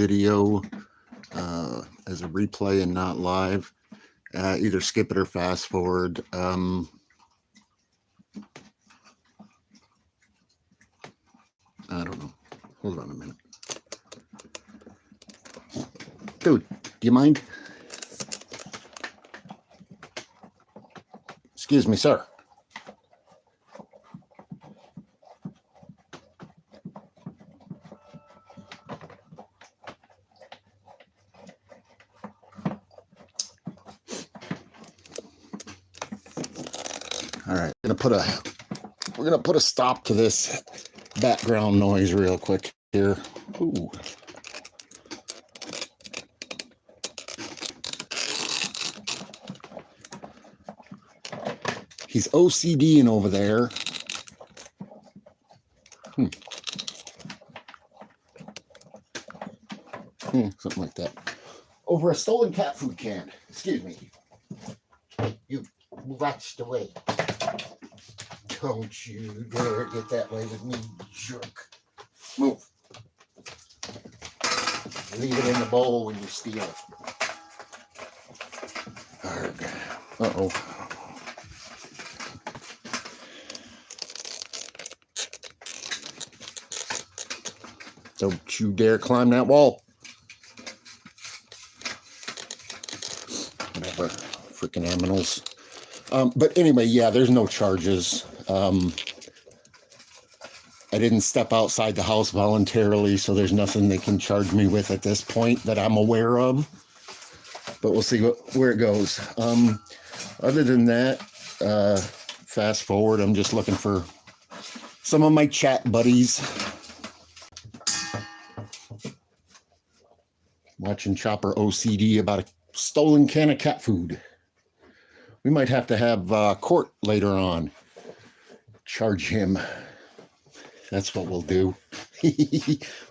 video as a replay and not live. Either skip it or fast forward. I don't know. Hold on a minute. Dude, do you mind? Excuse me, sir. All right, we're gonna put a stop to this background noise real quick here. Ooh. He's OCDing over there. Something like that. Over a stolen cat food can. Excuse me. You watched away. Don't you dare get that way with me, jerk. Move. Leave it in the bowl when you steal it. Uh-oh. Don't you dare climb that wall. Whatever. Freaking aminals. But anyway, yeah, there's no charges. I didn't step outside the house voluntarily, so there's nothing they can charge me with at this point that I'm aware of. But we'll see where it goes. Other than that, fast forward, I'm just looking for some of my chat buddies. Watching Chopper OCD about a stolen can of cat food. We might have to have court later on. Charge him. That's what we'll do.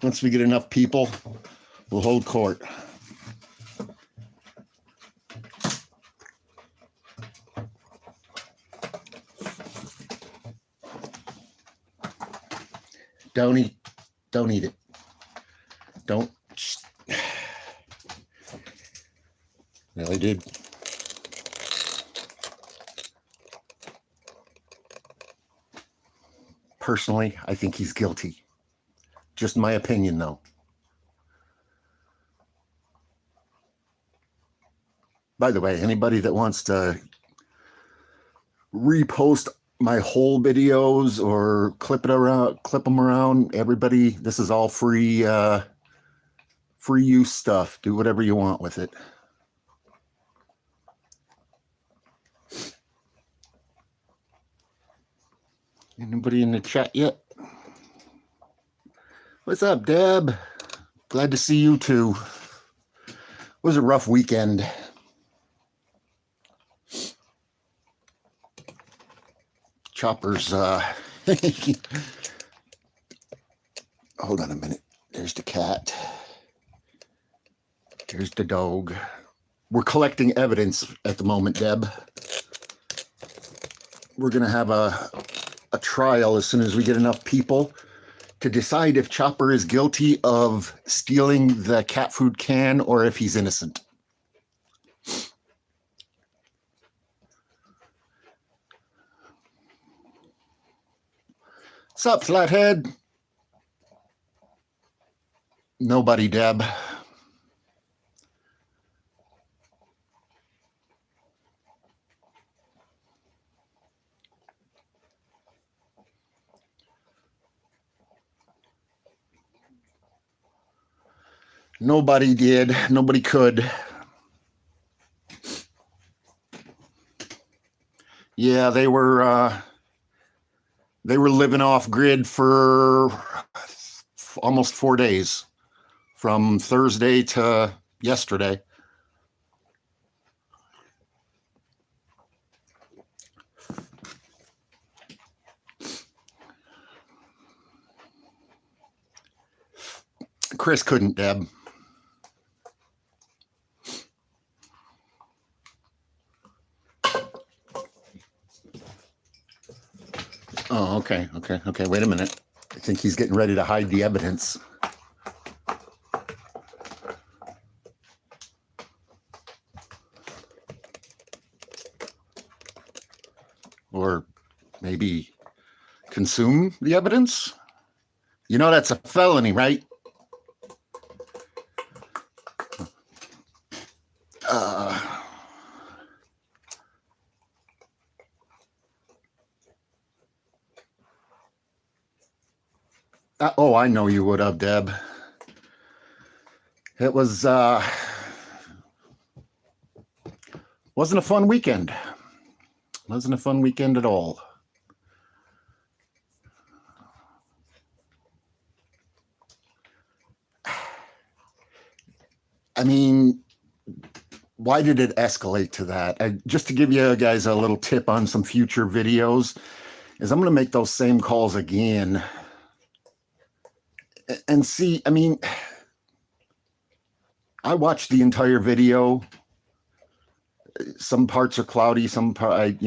Once we get enough people, we'll hold court. Don't eat it. Don't. Really, dude? Personally, I think he's guilty. Just my opinion, though. By the way, anybody that wants to repost my whole videos or clip them around, everybody, this is all free use stuff. Do whatever you want with it. Anybody in the chat yet? What's up, Deb? Glad to see you too. It was a rough weekend. Chopper's hold on a minute. There's the cat. There's the dog. We're collecting evidence at the moment, Deb. We're gonna have a trial as soon as we get enough people to decide if Chopper is guilty of stealing the cat food can or if he's innocent. What's up, Flathead? Nobody, Deb. Nobody did. Nobody could. Yeah, they were living off grid for almost 4 days, from Thursday to yesterday. Chris couldn't, Deb. Oh, okay. Wait a minute. I think he's getting ready to hide the evidence. or maybe consume the evidence. You know that's a felony, right? Oh, I know you would have, Deb. It was wasn't a fun weekend. Wasn't a fun weekend at all. I mean, why did it escalate to that? Just to give you guys a little tip on some future videos, is I'm going to make those same calls again and see. I mean, I watched the entire video. Some parts are cloudy, some part, I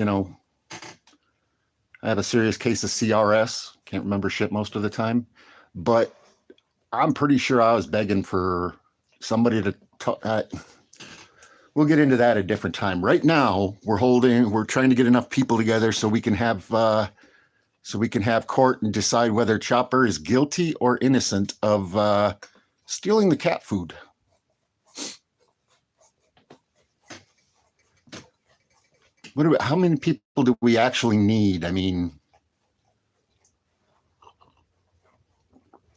have a serious case of CRS. Can't remember shit most of the time, but I'm pretty sure I was begging for somebody to talk. We'll get into that at a different time. Right now, we're trying to get enough people together so we can have court and decide whether Chopper is guilty or innocent of stealing the cat food. How many people do we actually need? I mean,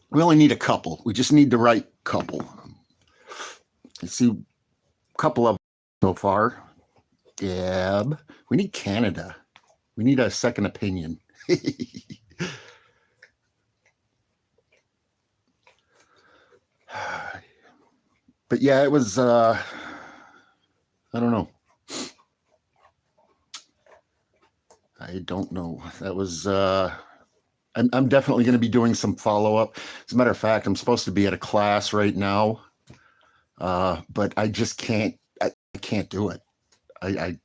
we only need a couple. We just need the right couple. I see a couple of them so far. Deb, we need Canada. We need a second opinion. But yeah, it was, I don't know. I don't know. That was, I'm definitely going to be doing some follow-up. As a matter of fact, I'm supposed to be at a class right now, but I just can't, I can't do it. I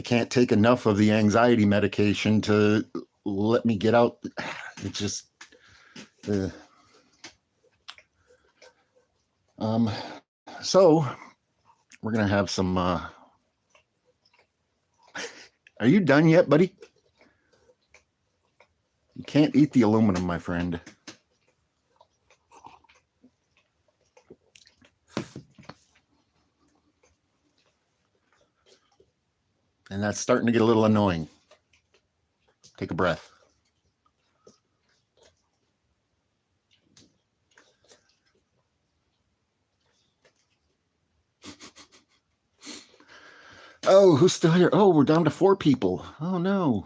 can't take enough of the anxiety medication to let me get out. It just, so we're going to have some, are you done yet, buddy? You can't eat the aluminum, my friend. And that's starting to get a little annoying. Take a breath. Oh, who's still here? Oh, we're down to 4 people. Oh, no.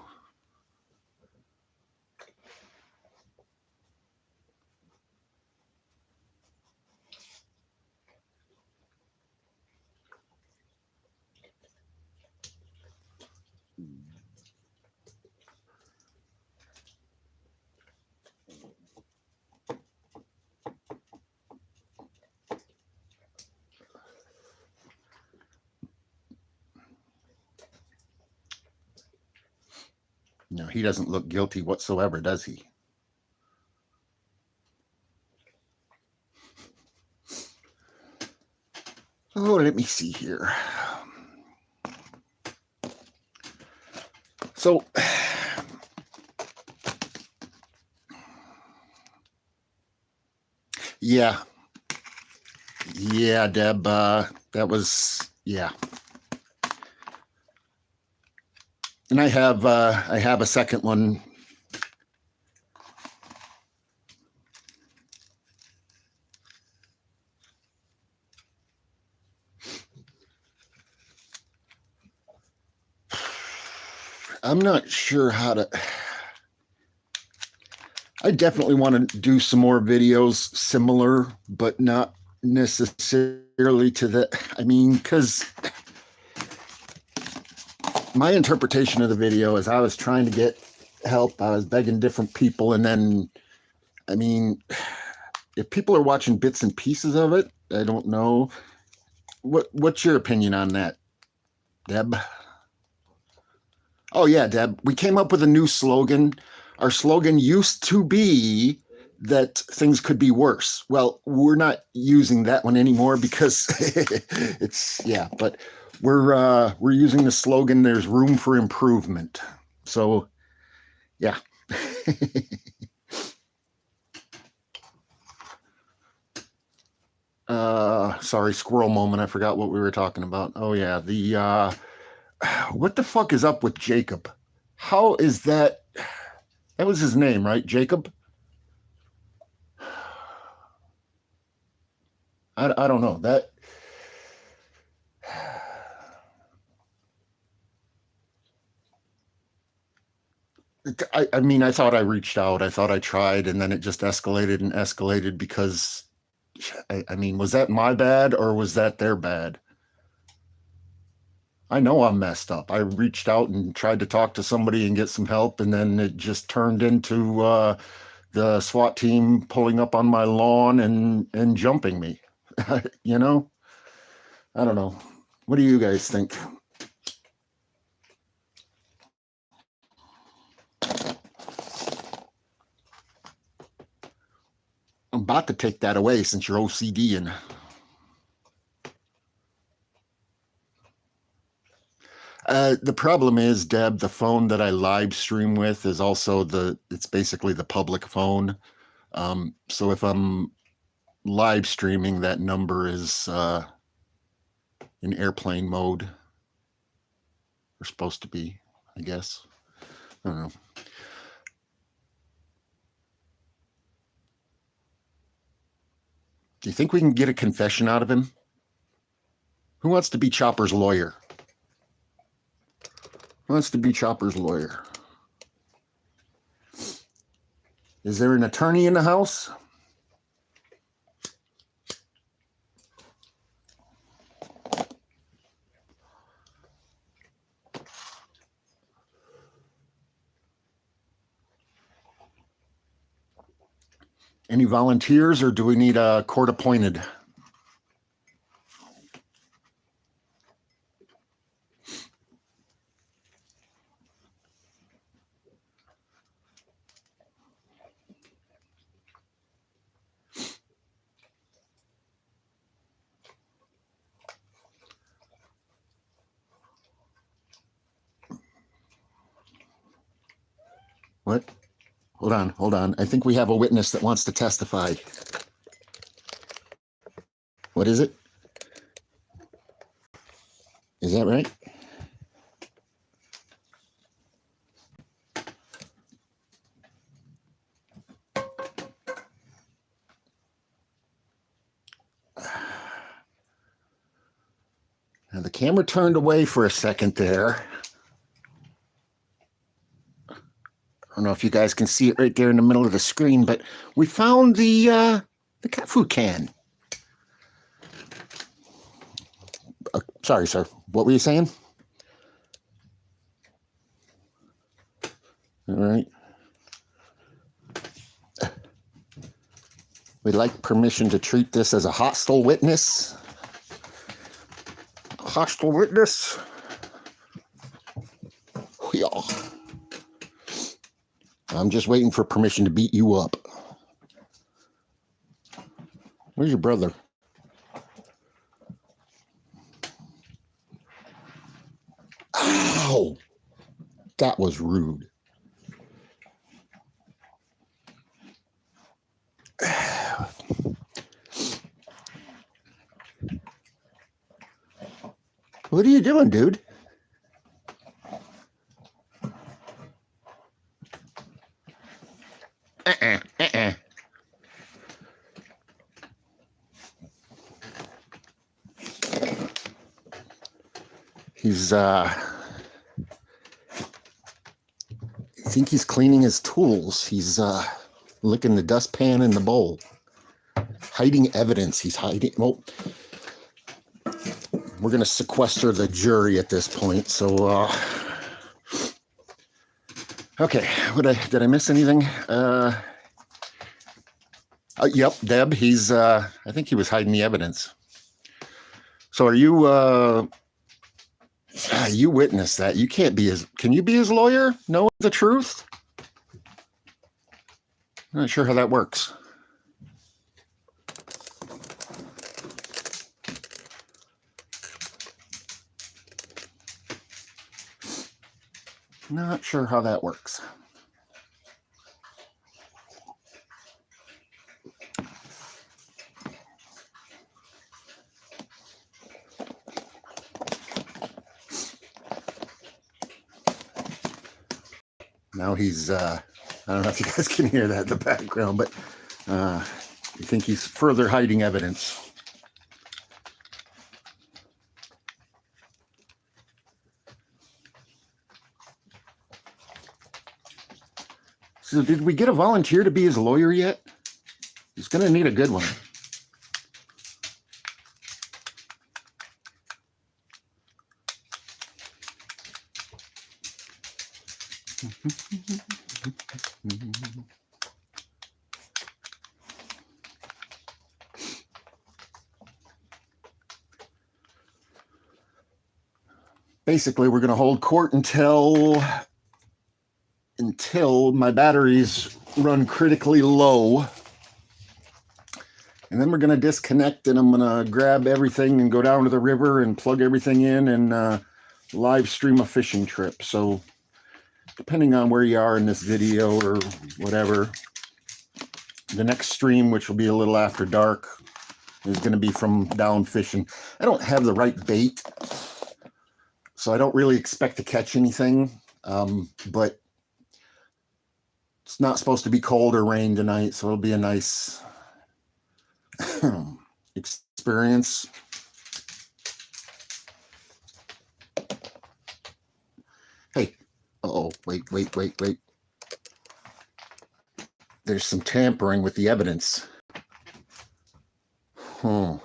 No, he doesn't look guilty whatsoever, does he? Oh, let me see here. So, yeah, Deb, that was, yeah. And I have a second one. I'm not sure how to. I definitely want to do some more videos similar, but not necessarily to the. I mean, because my interpretation of the video is I was trying to get help. I was begging different people, and then, I mean, if people are watching bits and pieces of it, I don't know. What's your opinion on that, Deb? Oh yeah, Deb. We came up with a new slogan. Our slogan used to be that things could be worse. Well, we're not using that one anymore because it's, yeah, but we're using the slogan, there's room for improvement. So yeah. Sorry, squirrel moment. I forgot what we were talking about. Oh yeah, what the fuck is up with Jacob? How is that? That was his name, right? Jacob? I don't know. That I mean, I thought I reached out. I thought I tried, and then it just escalated and escalated because I mean, was that my bad or was that their bad? I know I'm messed up. I reached out and tried to talk to somebody and get some help, and then it just turned into the SWAT team pulling up on my lawn and jumping me. You know? I don't know. What do you guys think? I'm about to take that away since you're OCD and the problem is, Deb, the phone that I live stream with is also it's basically the public phone. So if I'm live streaming, that number is in airplane mode. We're supposed to be, I guess. I don't know. Do you think we can get a confession out of him? Who wants to be Chopper's lawyer? Who wants to be Chopper's lawyer? Is there an attorney in the house? Any volunteers, or do we need a court appointed? What? Hold on. I think we have a witness that wants to testify. What is it? Is that right? Now the camera turned away for a second there. I don't know if you guys can see it right there in the middle of the screen, but we found the cat food can. Sorry, sir. What were you saying? All right. We'd like permission to treat this as a hostile witness. Hostile witness. Yeah. I'm just waiting for permission to beat you up. Where's your brother? Ow! That was rude. What are you doing, dude? He's I think he's cleaning his tools. He's licking the dustpan in the bowl. Hiding evidence. He's hiding. Well, we're gonna sequester the jury at this point. So, okay. Did I miss anything? Yep, Deb. He's. I think he was hiding the evidence. So, are you? You witnessed that. You can't be his. Can you be his lawyer? Know the truth? I'm not sure how that works. Not sure how that works. Now he's, I don't know if you guys can hear that in the background, but you think he's further hiding evidence. So did we get a volunteer to be his lawyer yet? He's going to need a good one. Basically, we're going to hold court until my batteries run critically low. And then we're going to disconnect, and I'm going to grab everything and go down to the river and plug everything in and live stream a fishing trip. So depending on where you are in this video or whatever, the next stream, which will be a little after dark, is going to be from down fishing. I don't have the right bait, so I don't really expect to catch anything, but it's not supposed to be cold or rain tonight, so it'll be a nice experience. Hey, uh-oh, wait. There's some tampering with the evidence. Hmm.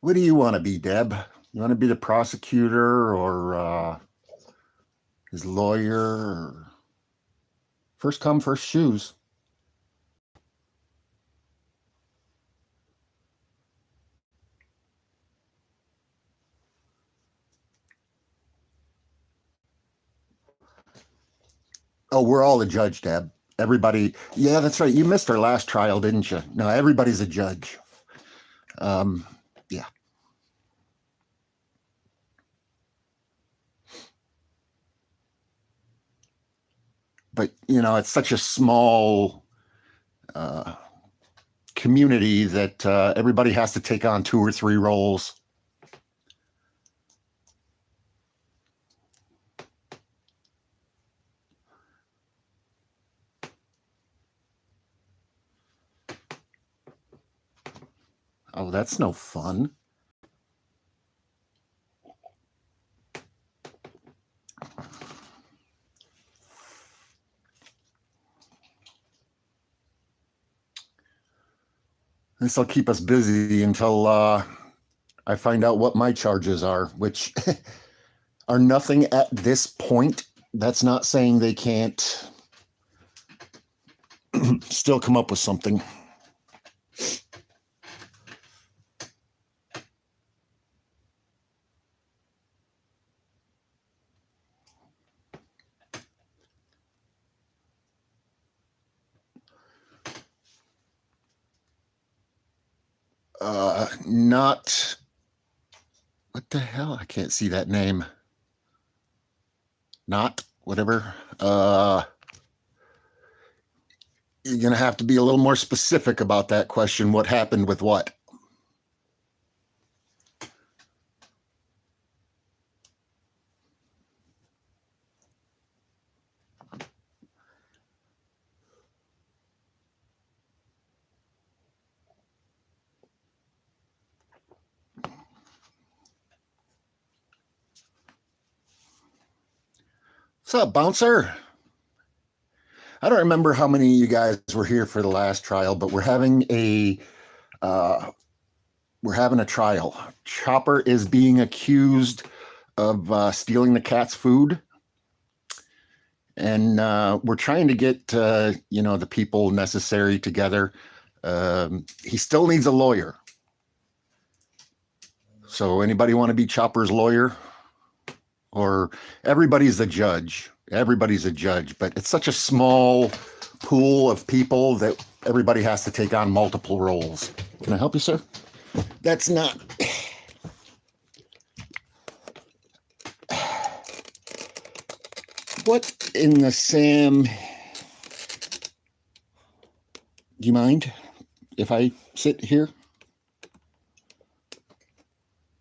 What do you want to be, Deb? You want to be the prosecutor or his lawyer? Or... First come, first shoes. Oh, we're all a judge, Deb. Everybody. Yeah, that's right. You missed our last trial, didn't you? No, everybody's a judge. Yeah. But, you know, it's such a small community that everybody has to take on 2 or 3 roles. Oh, that's no fun. This will keep us busy until I find out what my charges are, which are nothing at this point. That's not saying they can't still come up with something. Not, what the hell? I can't see that name. Not, whatever. You're going to have to be a little more specific about that question. What happened with what? What's up, bouncer? I don't remember how many of you guys were here for the last trial, but we're having a trial. Chopper is being accused of stealing the cat's food, And we're trying to get the people necessary together. He still needs a lawyer. So anybody want to be Chopper's lawyer? Or everybody's a judge. Everybody's a judge, but it's such a small pool of people that everybody has to take on multiple roles. Can I help you, sir? That's not... What in the Sam... Do you mind if I sit here?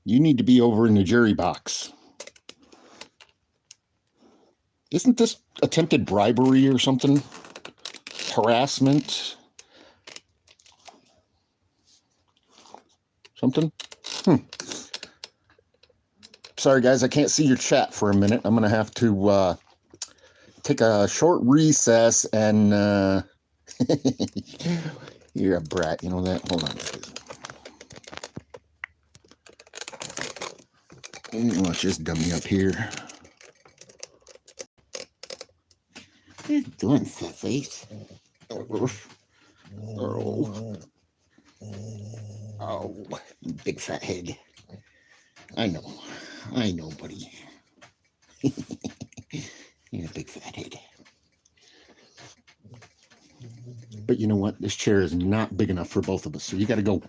You need to be over in the jury box. Isn't this attempted bribery or something? Harassment? Something? Sorry, guys, I can't see your chat for a minute. I'm going to have to take a short recess and... You're a brat, you know that? Hold on. Let's just dumb me up here. What are you doing, fat face? Oh. Oh, big fat head. I know, buddy. You're a big fat head. But you know what? This chair is not big enough for both of us, so you got to go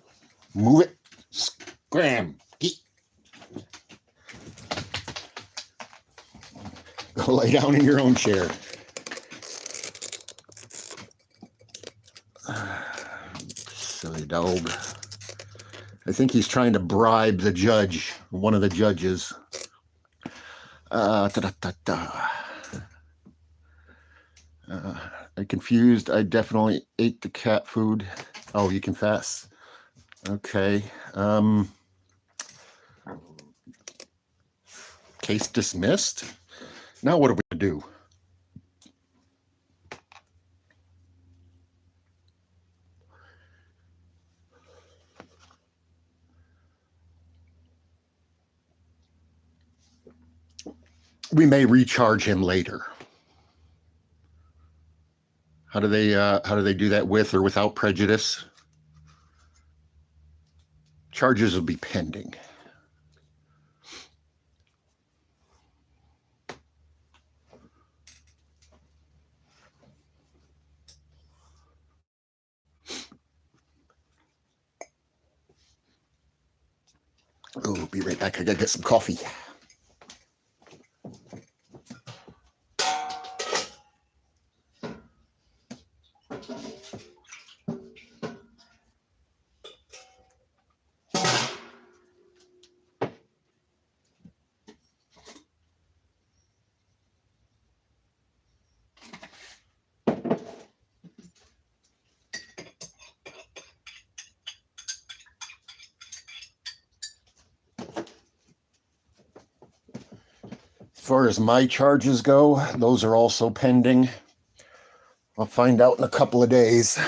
move it. Scram. Go lay down in your own chair. Silly dog. I think he's trying to bribe the judge, one of the judges. I'm confused. I definitely ate the cat food. Oh, you confess. Okay. Case dismissed? Now what are we going to do? We may recharge him later. How do they do that, with or without prejudice? Charges will be pending. Oh, be right back. I gotta get some coffee. As far as my charges go, those are also pending. I'll find out in a couple of days.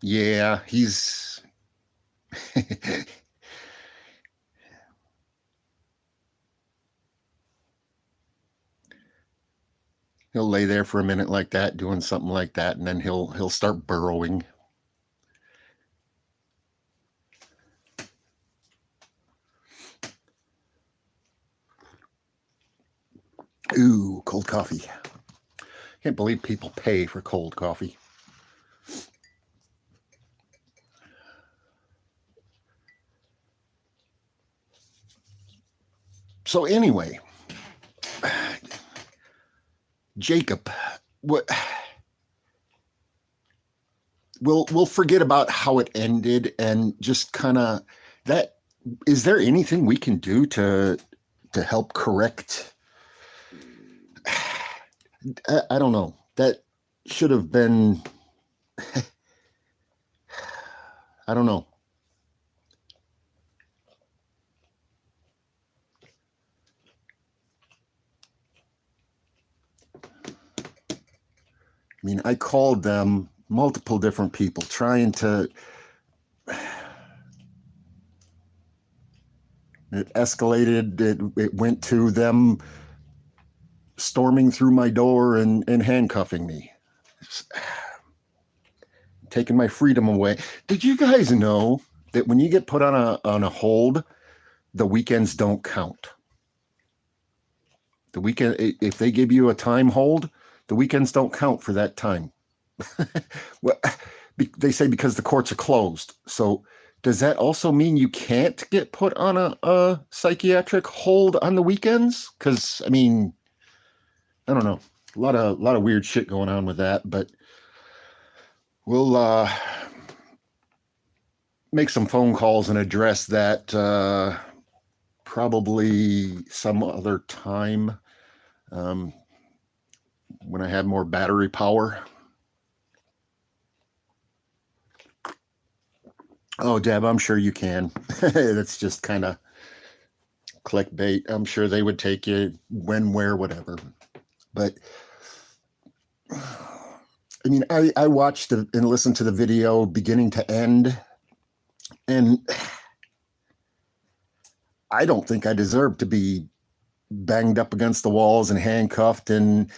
Yeah, he's... He'll lay there for a minute like that, doing something like that, and then he'll start burrowing. Ooh, cold coffee. Can't believe people pay for cold coffee. So anyway, Jacob, what? We'll forget about how it ended and just kind of that. Is there anything we can do to help correct? I don't know. That should have been. I don't know. I mean, I called them, multiple different people, trying to... It escalated. It went to them storming through my door and handcuffing me, taking my freedom away. Did you guys know that when you get put on a hold, the weekends don't count? The weekend, if they give you a time hold, the weekends don't count for that time. Well, they say because the courts are closed. So does that also mean you can't get put on a psychiatric hold on the weekends? Because I mean, I don't know, a lot of weird shit going on with that. But we'll make some phone calls and address that probably some other time when I have more battery power. Oh, Deb, I'm sure you can. That's just kind of clickbait. I'm sure they would take you when, where, whatever. But I mean, I watched and listened to the video beginning to end, and I don't think I deserve to be banged up against the walls and handcuffed and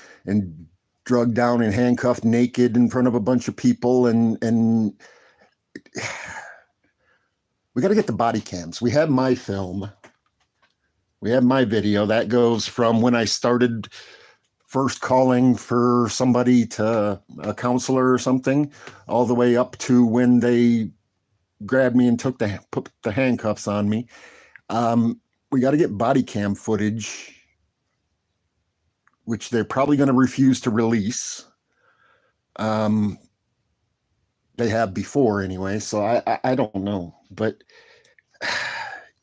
drugged down and handcuffed naked in front of a bunch of people and we got to get the body cams. We have my film. We have my video. That goes from when I started first calling for somebody to a counselor or something, all the way up to when they grabbed me and put the handcuffs on me. We got to get body cam footage, which they're probably going to refuse to release. They have before anyway, so I don't know. But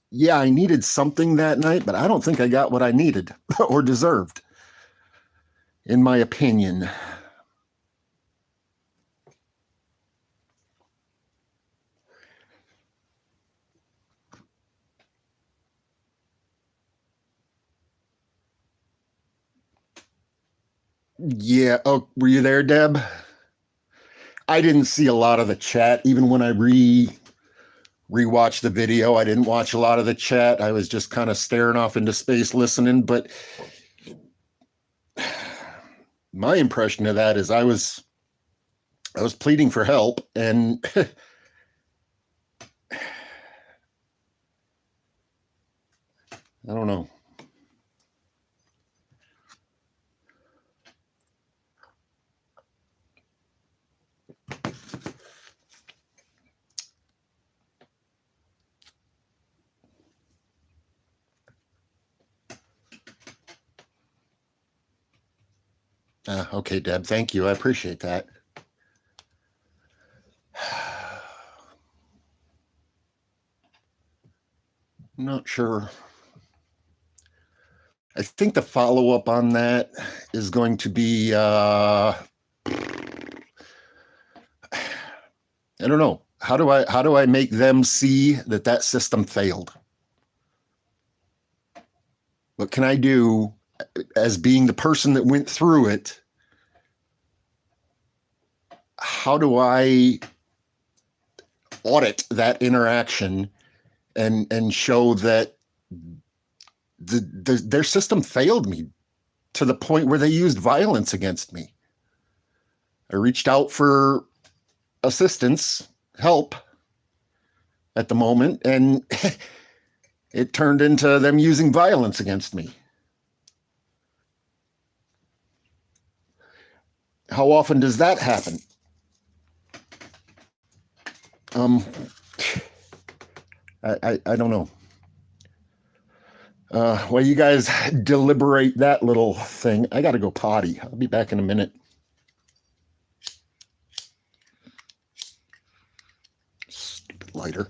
yeah, I needed something that night, but I don't think I got what I needed or deserved, in my opinion. Yeah. Oh, were you there, Deb? I didn't see a lot of the chat. Even when I rewatched the video, I didn't watch a lot of the chat. I was just kind of staring off into space listening. But my impression of that is I was pleading for help, and I don't know. Okay, Deb, thank you. I appreciate that. I'm not sure. I think the follow-up on that is going to be, I don't know. How do I make them see that system failed? What can I do as being the person that went through it? How do I audit that interaction and show that their system failed me to the point where they used violence against me? I reached out for assistance, help at the moment, and it turned into them using violence against me. How often does that happen? I don't know. While you guys deliberate that little thing, I got to go potty. I'll be back in a minute. Stupid lighter.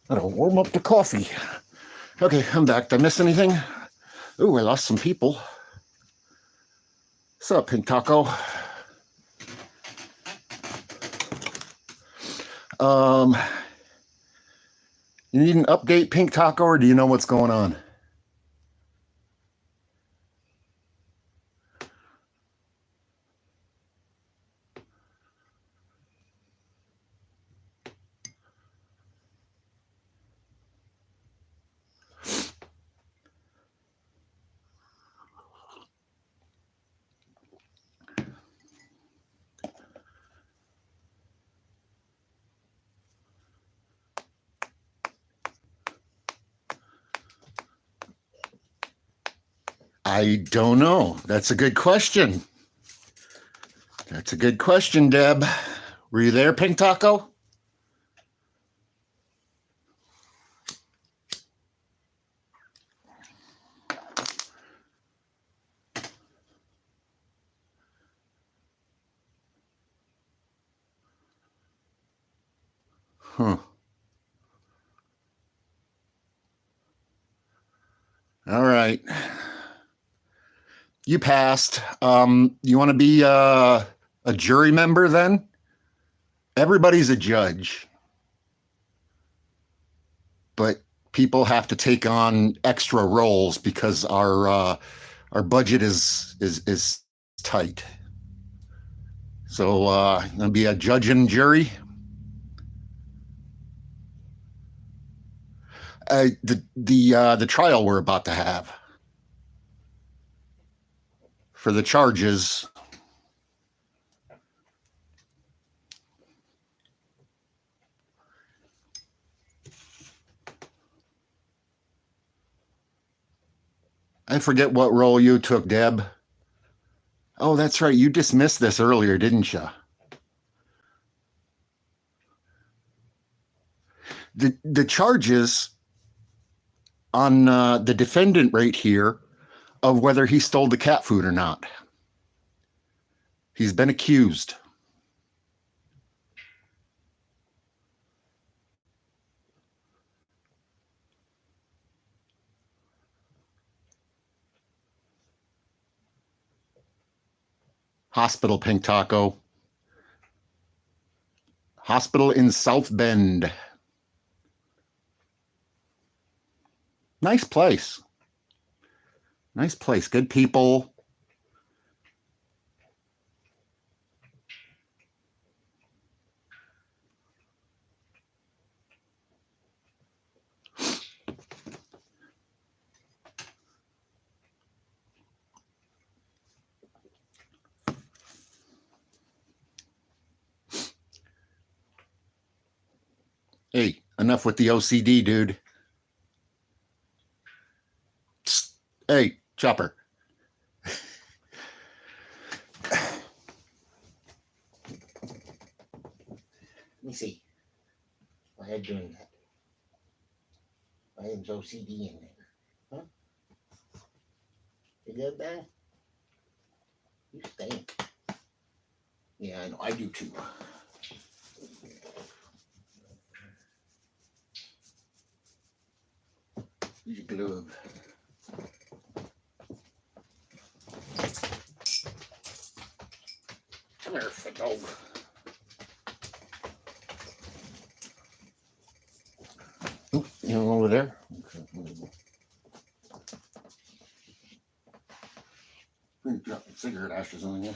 Gotta warm up the coffee. Okay, I'm back. Did I miss anything? Ooh, I lost some people. What's up, Pink Taco? You need an update, Pink Taco, or do you know what's going on? I don't know. That's a good question. That's a good question, Deb. Were you there, Pink Taco? Huh. All right. You passed. You want to be a jury member then? Everybody's a judge, but people have to take on extra roles because our budget is tight. So gonna be a judge and jury. The trial we're about to have for the charges. I forget what role you took, Deb. Oh, that's right. You dismissed this earlier, didn't you? The charges on the defendant right here of whether he stole the cat food or not. He's been accused. Hospital, Pink Taco. Hospital in South Bend. Nice place. Nice place. Good people. Hey, enough with the OCD, dude. Hey, Chopper. Let me see. Why am I doing that? Why is OCD in there? Huh? You good, man? You stink. Yeah, I know. I do too. Use your glove. Come here, fat dog. Oh, you know over there? Okay. Drop the cigarette ashes on you.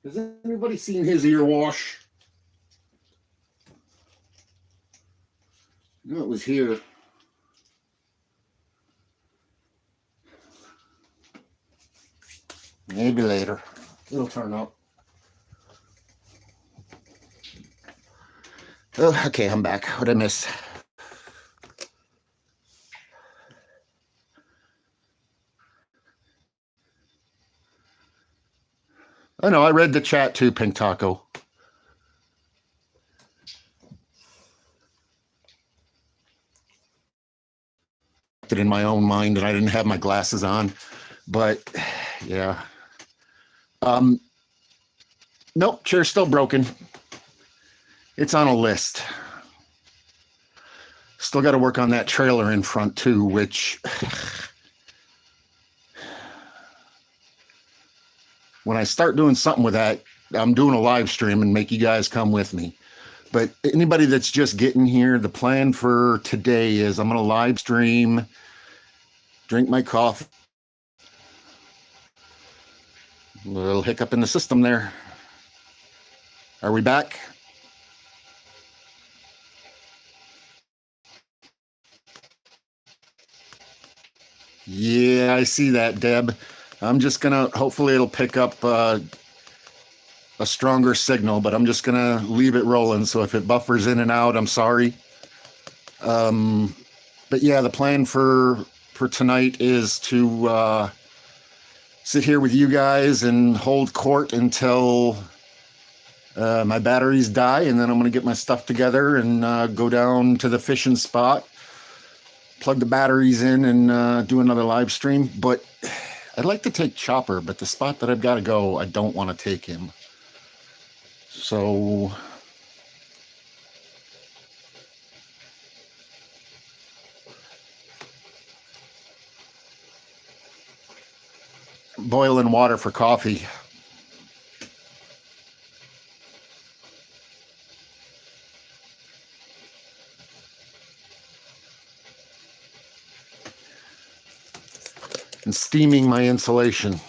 Has anybody seen his ear wash? No, it was here. Maybe later. It'll turn up. Oh, okay, I'm back. What'd I miss? I know, I read the chat too, Pink Taco. In my own mind, and I didn't have my glasses on, but yeah. Nope, chair's still broken. It's on a list. Still got to work on that trailer in front too, which when I start doing something with that, I'm doing a live stream and make you guys come with me. But anybody that's just getting here, the plan for today is I'm going to live stream, drink my coffee. A little hiccup in the system there. Are we back? Yeah, I see that, Deb. I'm just going to, hopefully it'll pick up a stronger signal, but I'm just going to leave it rolling. So if it buffers in and out, I'm sorry. But yeah, the plan for tonight is to sit here with you guys and hold court until my batteries die, and then I'm going to get my stuff together and go down to the fishing spot, plug the batteries in, and do another live stream. But I'd like to take Chopper, but the spot that I've got to go, I don't want to take him. So boiling water for coffee. And steaming my insulation.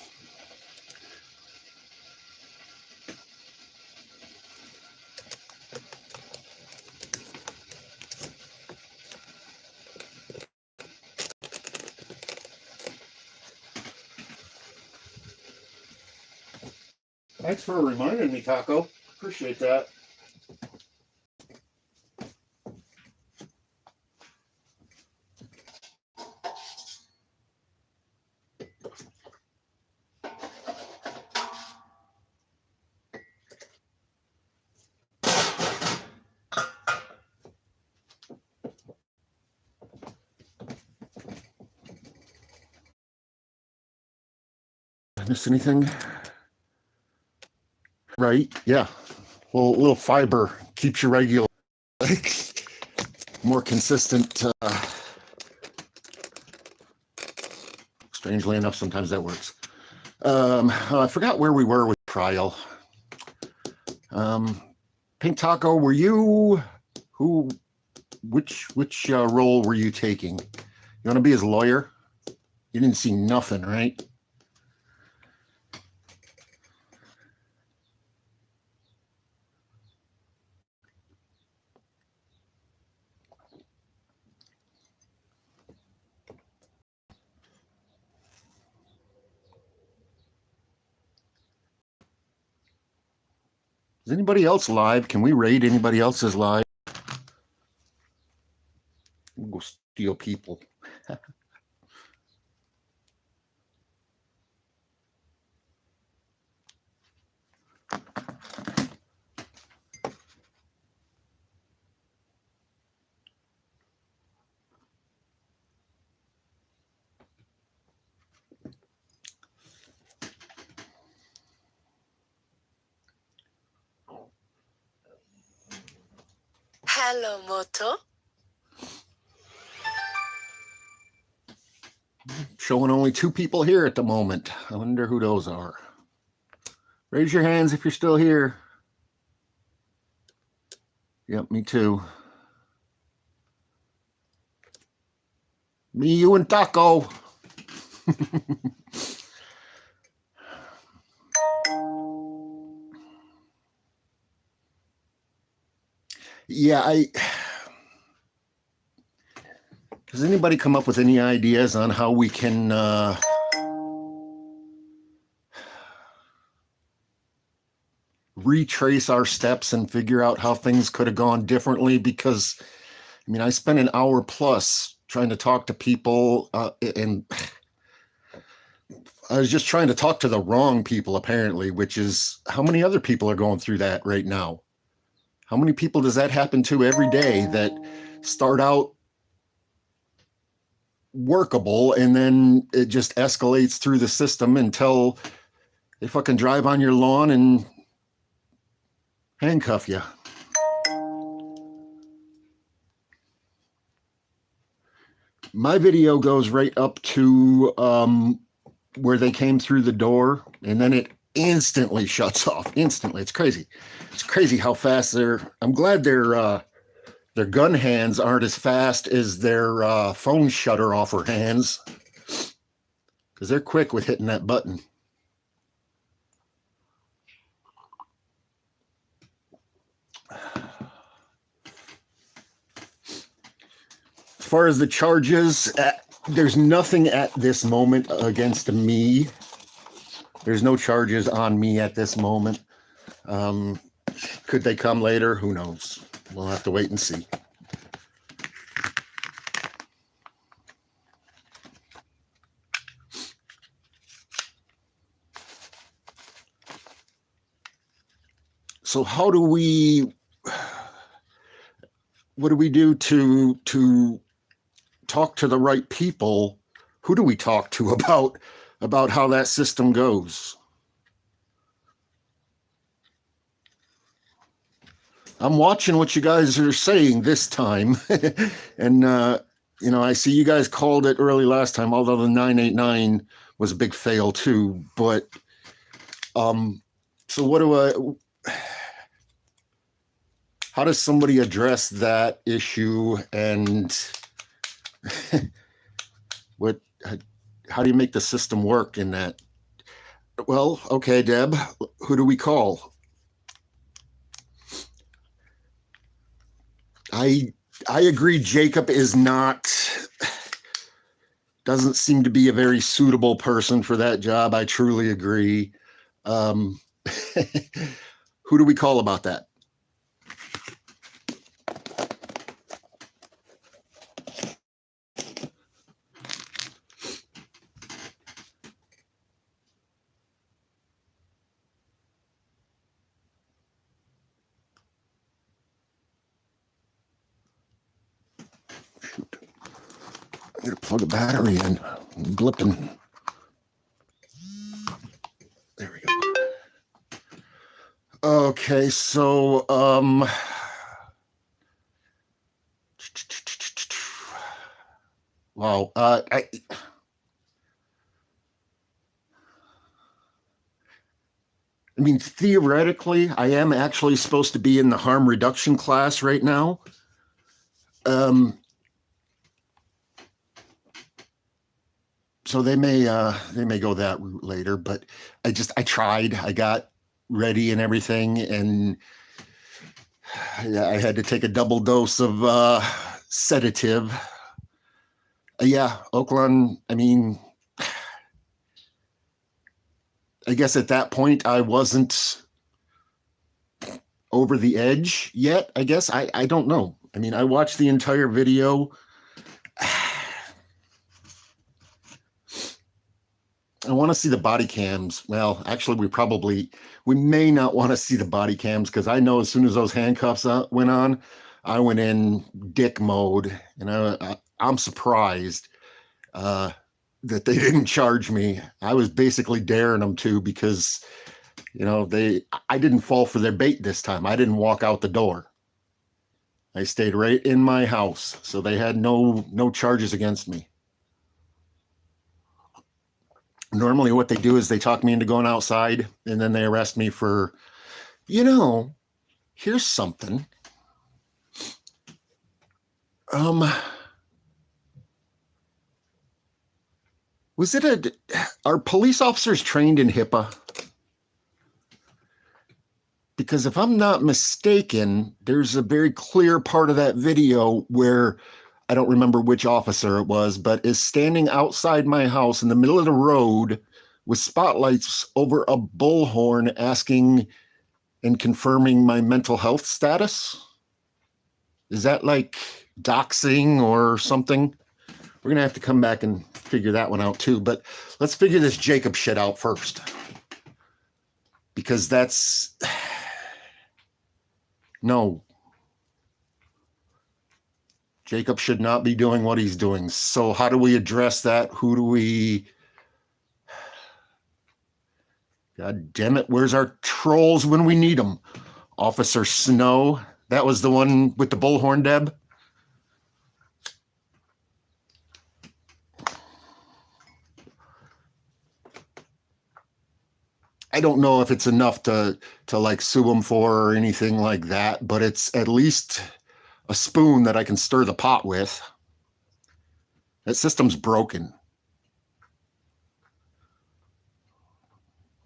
Thanks for reminding me, Taco. Appreciate that. Miss anything? Right? Yeah. Well, a little fiber keeps you regular. More consistent. Strangely enough, sometimes that works. I forgot where we were with trial. Pink Taco, were you which role were you taking? You want to be his lawyer? You didn't see nothing, right? Is anybody else live? Can we raid anybody else's live? We'll go steal people. Hello, Moto. Showing only 2 people here at the moment. I wonder who those are. Raise your hands if you're still here. Yep, me too. Me, you, and Taco. Yeah, does anybody come up with any ideas on how we can retrace our steps and figure out how things could have gone differently? Because I mean, I spent an hour plus trying to talk to people, and I was just trying to talk to the wrong people, apparently, which is how many other people are going through that right now? How many people does that happen to every day that start out workable and then it just escalates through the system until they fucking drive on your lawn and handcuff you? My video goes right up to where they came through the door, and then it instantly shuts off. Instantly. It's crazy. It's crazy how fast I'm glad their gun hands aren't as fast as their phone shutter offer hands, because they're quick with hitting that button. As far as the charges, there's nothing at this moment against me. There's no charges on me at this moment. Could they come later? Who knows? We'll have to wait and see. So what do we do to talk to the right people? Who do we talk to about how that system goes? I'm watching what you guys are saying this time, and I see you guys called it early last time, although the 989 was a big fail too. But so how does somebody address that issue, and how do you make the system work in that? Well, okay, Deb, who do we call? I agree Jacob doesn't seem to be a very suitable person for that job. I truly agree. Who do we call about that? I'm gonna plug a battery in. I'm blipping. There we go. Okay, so wow. I mean, theoretically, I am actually supposed to be in the harm reduction class right now. So they may go that route later, but I tried. I got ready and everything, and I had to take a double dose of sedative. Yeah, Oakland. I mean, I guess at that point I wasn't over the edge yet. I guess I don't know. I mean, I watched the entire video. I want to see the body cams. Well, actually, we may not want to see the body cams, because I know as soon as those handcuffs went on, I went in dick mode, and I'm surprised that they didn't charge me. I was basically daring them to, because I didn't fall for their bait this time. I didn't walk out the door. I stayed right in my house, so they had no charges against me. Normally what they do is they talk me into going outside, and then they arrest me for, here's something. are police officers trained in HIPAA? because if I'm not mistaken, there's a very clear part of that video where I don't remember which officer it was, but is standing outside my house in the middle of the road with spotlights over a bullhorn asking and confirming my mental health status. Is that like doxing or something? We're going to have to come back and figure that one out too. But let's figure this Jacob shit out first. Because that's... No. Jacob should not be doing what he's doing. So how do we address that? Who do we... God damn it, where's our trolls when we need them? Officer Snow. That was the one with the bullhorn, Deb? I don't know if it's enough to like sue him for or anything like that, but it's at least a spoon that I can stir the pot with. That system's broken.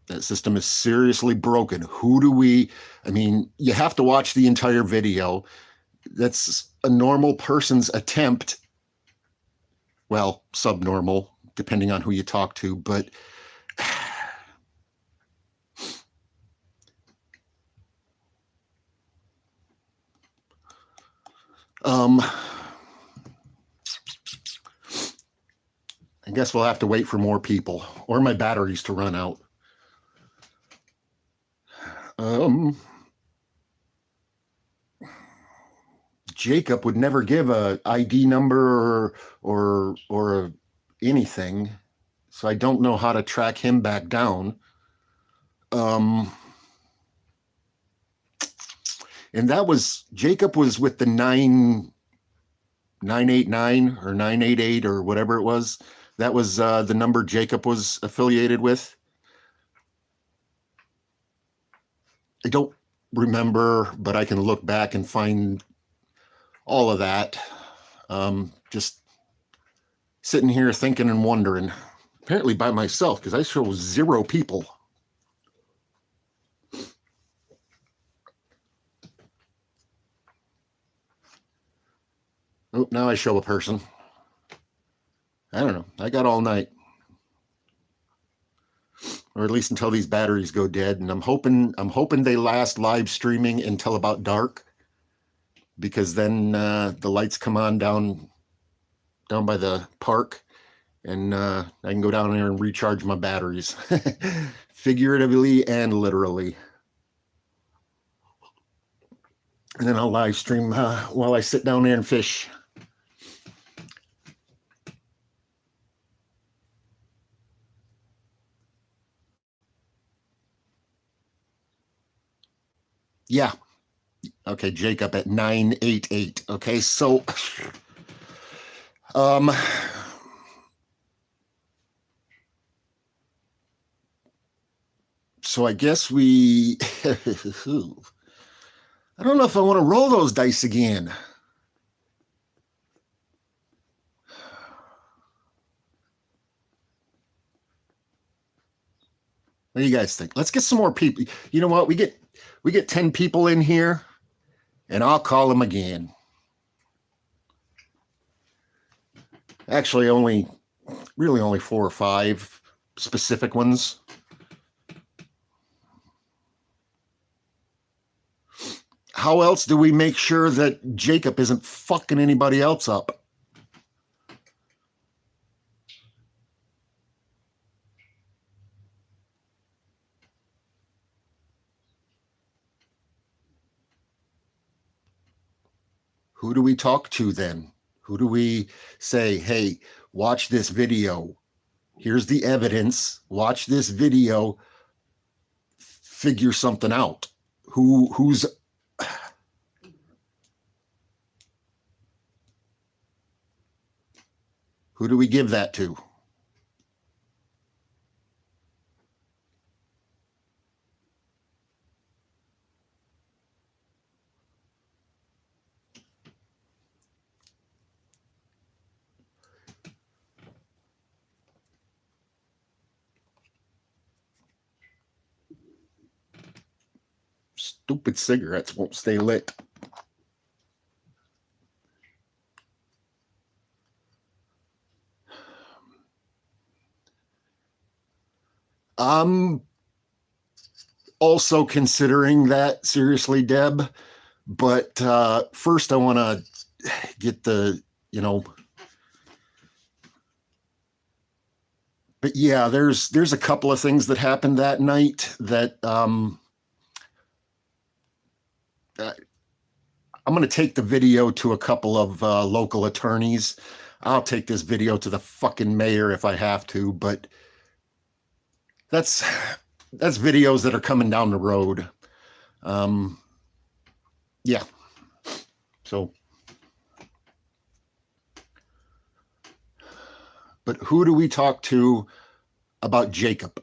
That system is seriously broken. Who do we... I mean, you have to watch the entire video. That's a normal person's attempt. Well, subnormal, depending on who you talk to, but... I guess we'll have to wait for more people or my batteries to run out. Jacob would never give a ID number or anything, so I don't know how to track him back down. And that was... Jacob was with the 989 or 988 or whatever it was. That was the number Jacob was affiliated with. I don't remember, but I can look back and find all of that. Just sitting here thinking and wondering. Apparently by myself, because I show 0 people. Oh, now I show a person. I don't know. I got all night. Or at least until these batteries go dead. And I'm hoping they last live streaming until about dark. Because then the lights come on down by the park. And I can go down there and recharge my batteries. Figuratively and literally. And then I'll live stream while I sit down there and fish. Yeah. Okay, Jacob at 988. Okay, so so I guess we I don't know if I want to roll those dice again. What do you guys think? Let's get some more people. You know what? We get 10 people in here, and I'll call them again. Actually, only 4 or 5 specific ones. How else do we make sure that Jacob isn't fucking anybody else up? Who do we talk to then? Who do we say, hey, watch this video. Here's the evidence. Watch this video. Figure something out. Who's... Who do we give that to? Stupid cigarettes won't stay lit. I'm also considering that seriously, Deb. But first, I want to get the, but yeah, there's a couple of things that happened that night that I'm going to take the video to a couple of local attorneys. I'll take this video to the fucking mayor if I have to, but that's videos that are coming down the road. Yeah. So, but who do we talk to about Jacob?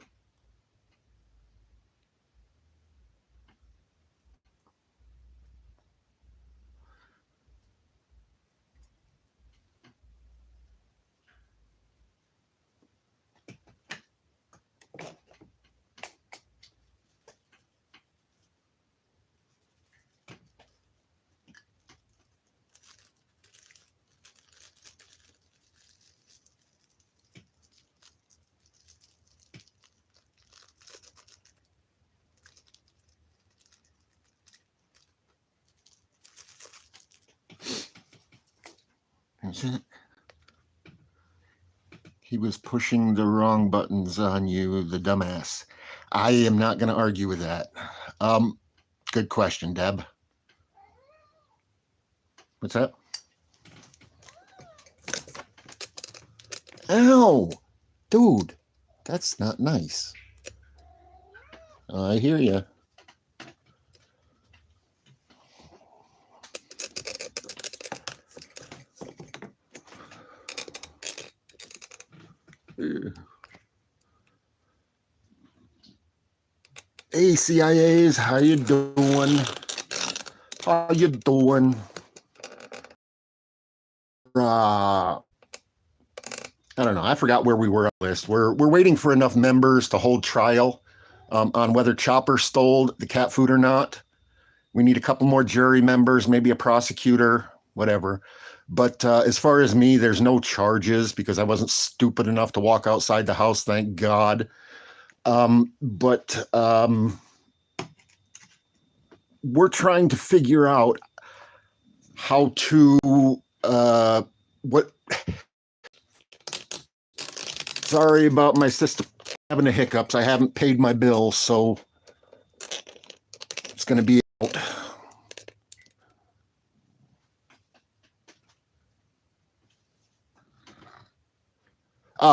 He was pushing the wrong buttons on you, the dumbass. I am not going to argue with that. Good question, Deb. What's that? Ow! Dude, that's not nice. I hear you. Hey, CIAs, how you doing? How you doing? I don't know. I forgot where we were on the list. We're waiting for enough members to hold trial on whether Chopper stole the cat food or not. We need a couple more jury members, maybe a prosecutor, whatever. But as far as me, there's no charges because I wasn't stupid enough to walk outside the house, thank God. But we're trying to figure out how to what. Sorry about my system having the hiccups. I haven't paid my bill, so it's going to be out.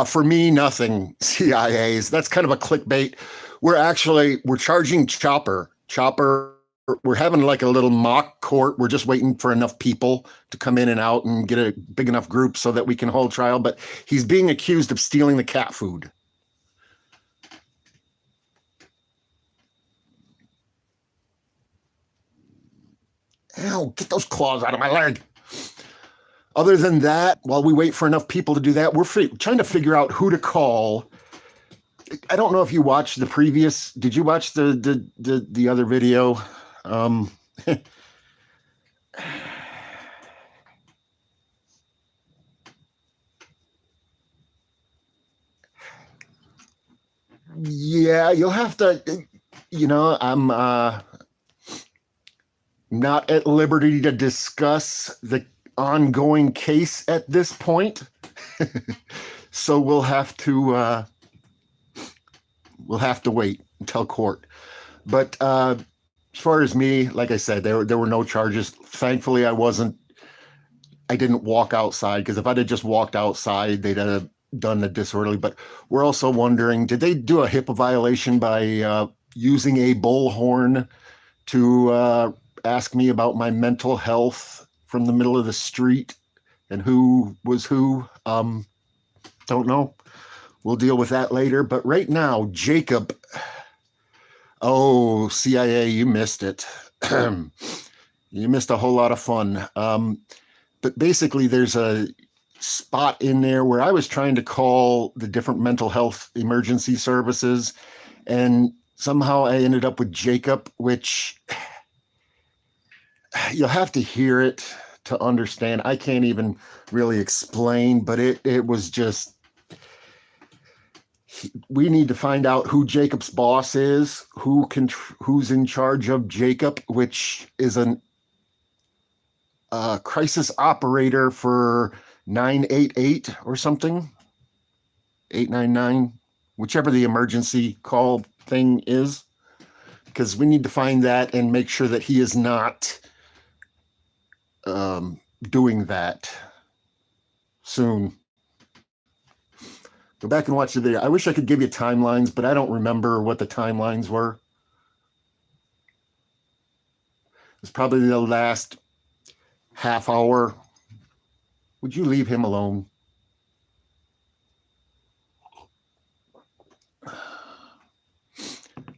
For me, nothing. CIAs. That's kind of a clickbait. We're charging Chopper. We're having like a little mock court. We're just waiting for enough people to come in and out and get a big enough group so that we can hold trial. But he's being accused of stealing the cat food. Ow, get those claws out of my leg. Other than that, while we wait for enough people to do that, we're trying to figure out who to call. I don't know if you watched the previous. Did you watch the other video? Yeah, you'll have to. I'm not at liberty to discuss the ongoing case at this point. So we'll have to wait until court. But as far as me, like I said, there were no charges. Thankfully, I didn't walk outside, because if I'd have just walked outside, they'd have done the disorderly. But we're also wondering, did they do a HIPAA violation by using a bullhorn to ask me about my mental health from the middle of the street and who was who? Don't know. We'll deal with that later. But right now, Jacob. Oh, CIA, you missed it. You missed a whole lot of fun. But basically, there's a spot in there where I was trying to call the different mental health emergency services, and somehow I ended up with Jacob, which you'll have to hear it to understand. I can't even really explain, but it was just, we need to find out who Jacob's boss is, who's in charge of Jacob, which is a crisis operator for 988 or something, 899, whichever the emergency call thing is, because we need to find that and make sure that he is not doing that soon. Go back and watch the video. I wish I could give you timelines, but I don't remember what the timelines were. It's probably the last half hour. Would you leave him alone?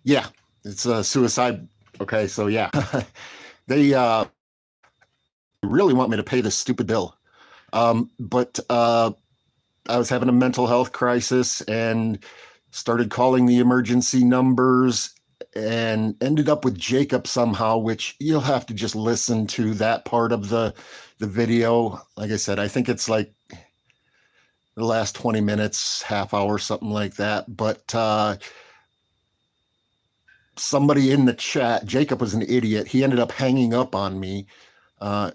Yeah, it's a suicide. Okay, so yeah, they really want me to pay this stupid bill. But I was having a mental health crisis and started calling the emergency numbers and ended up with Jacob somehow, which you'll have to just listen to that part of the video. Like I said, I think it's like the last 20 minutes, half hour, something like that. But somebody in the chat, Jacob was an idiot. He ended up hanging up on me.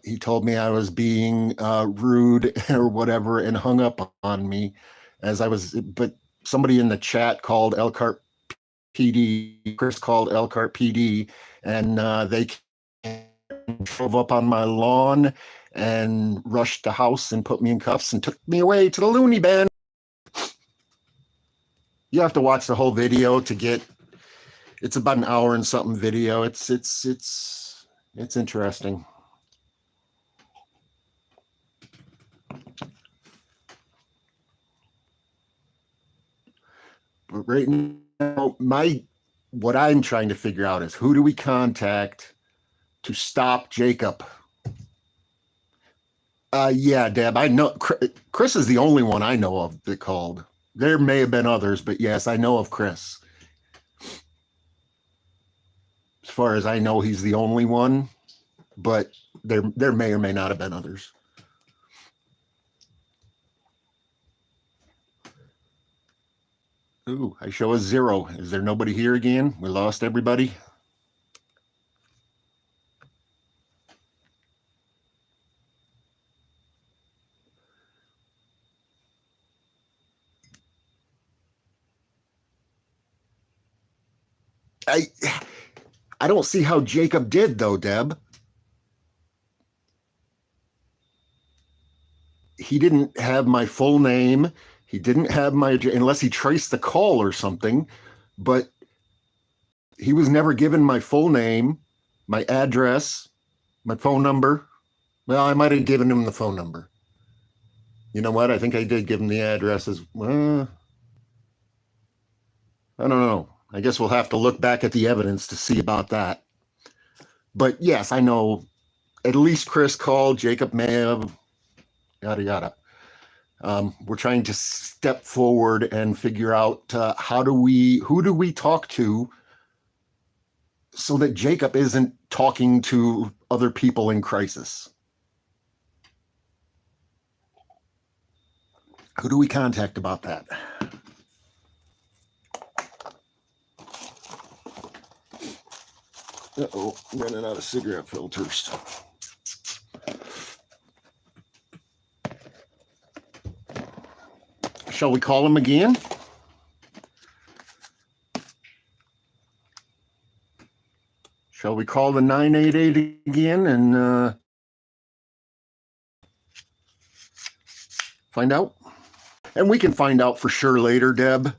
He told me I was being rude or whatever and hung up on me as I was, but somebody in the chat called Elkhart PD, Chris called Elkhart PD, and they drove up on my lawn and rushed the house and put me in cuffs and took me away to the loony bin. You have to watch the whole video to get, it's about an hour and something video. It's interesting. But right now, what I'm trying to figure out is who do we contact to stop Jacob? Yeah, Deb, I know Chris is the only one I know of that called. There may have been others, but yes, I know of Chris. As far as I know, he's the only one, but there may or may not have been others. Ooh, I show a 0. Is there nobody here again? We lost everybody. I don't see how Jacob did though, Deb. He didn't have my full name. He didn't have my, unless he traced the call or something, but he was never given my full name, my address, my phone number. Well, I might have given him the phone number. You know what? I think I did give him the address as well. I don't know. I guess we'll have to look back at the evidence to see about that. But yes, I know at least Chris called, Jacob may have, yada, yada. We're trying to step forward and figure out who do we talk to so that Jacob isn't talking to other people in crisis. Who do we contact about that? Uh-oh, running out of cigarette filters. Shall we call him again? Shall we call the 988 again and find out? And we can find out for sure later, Deb,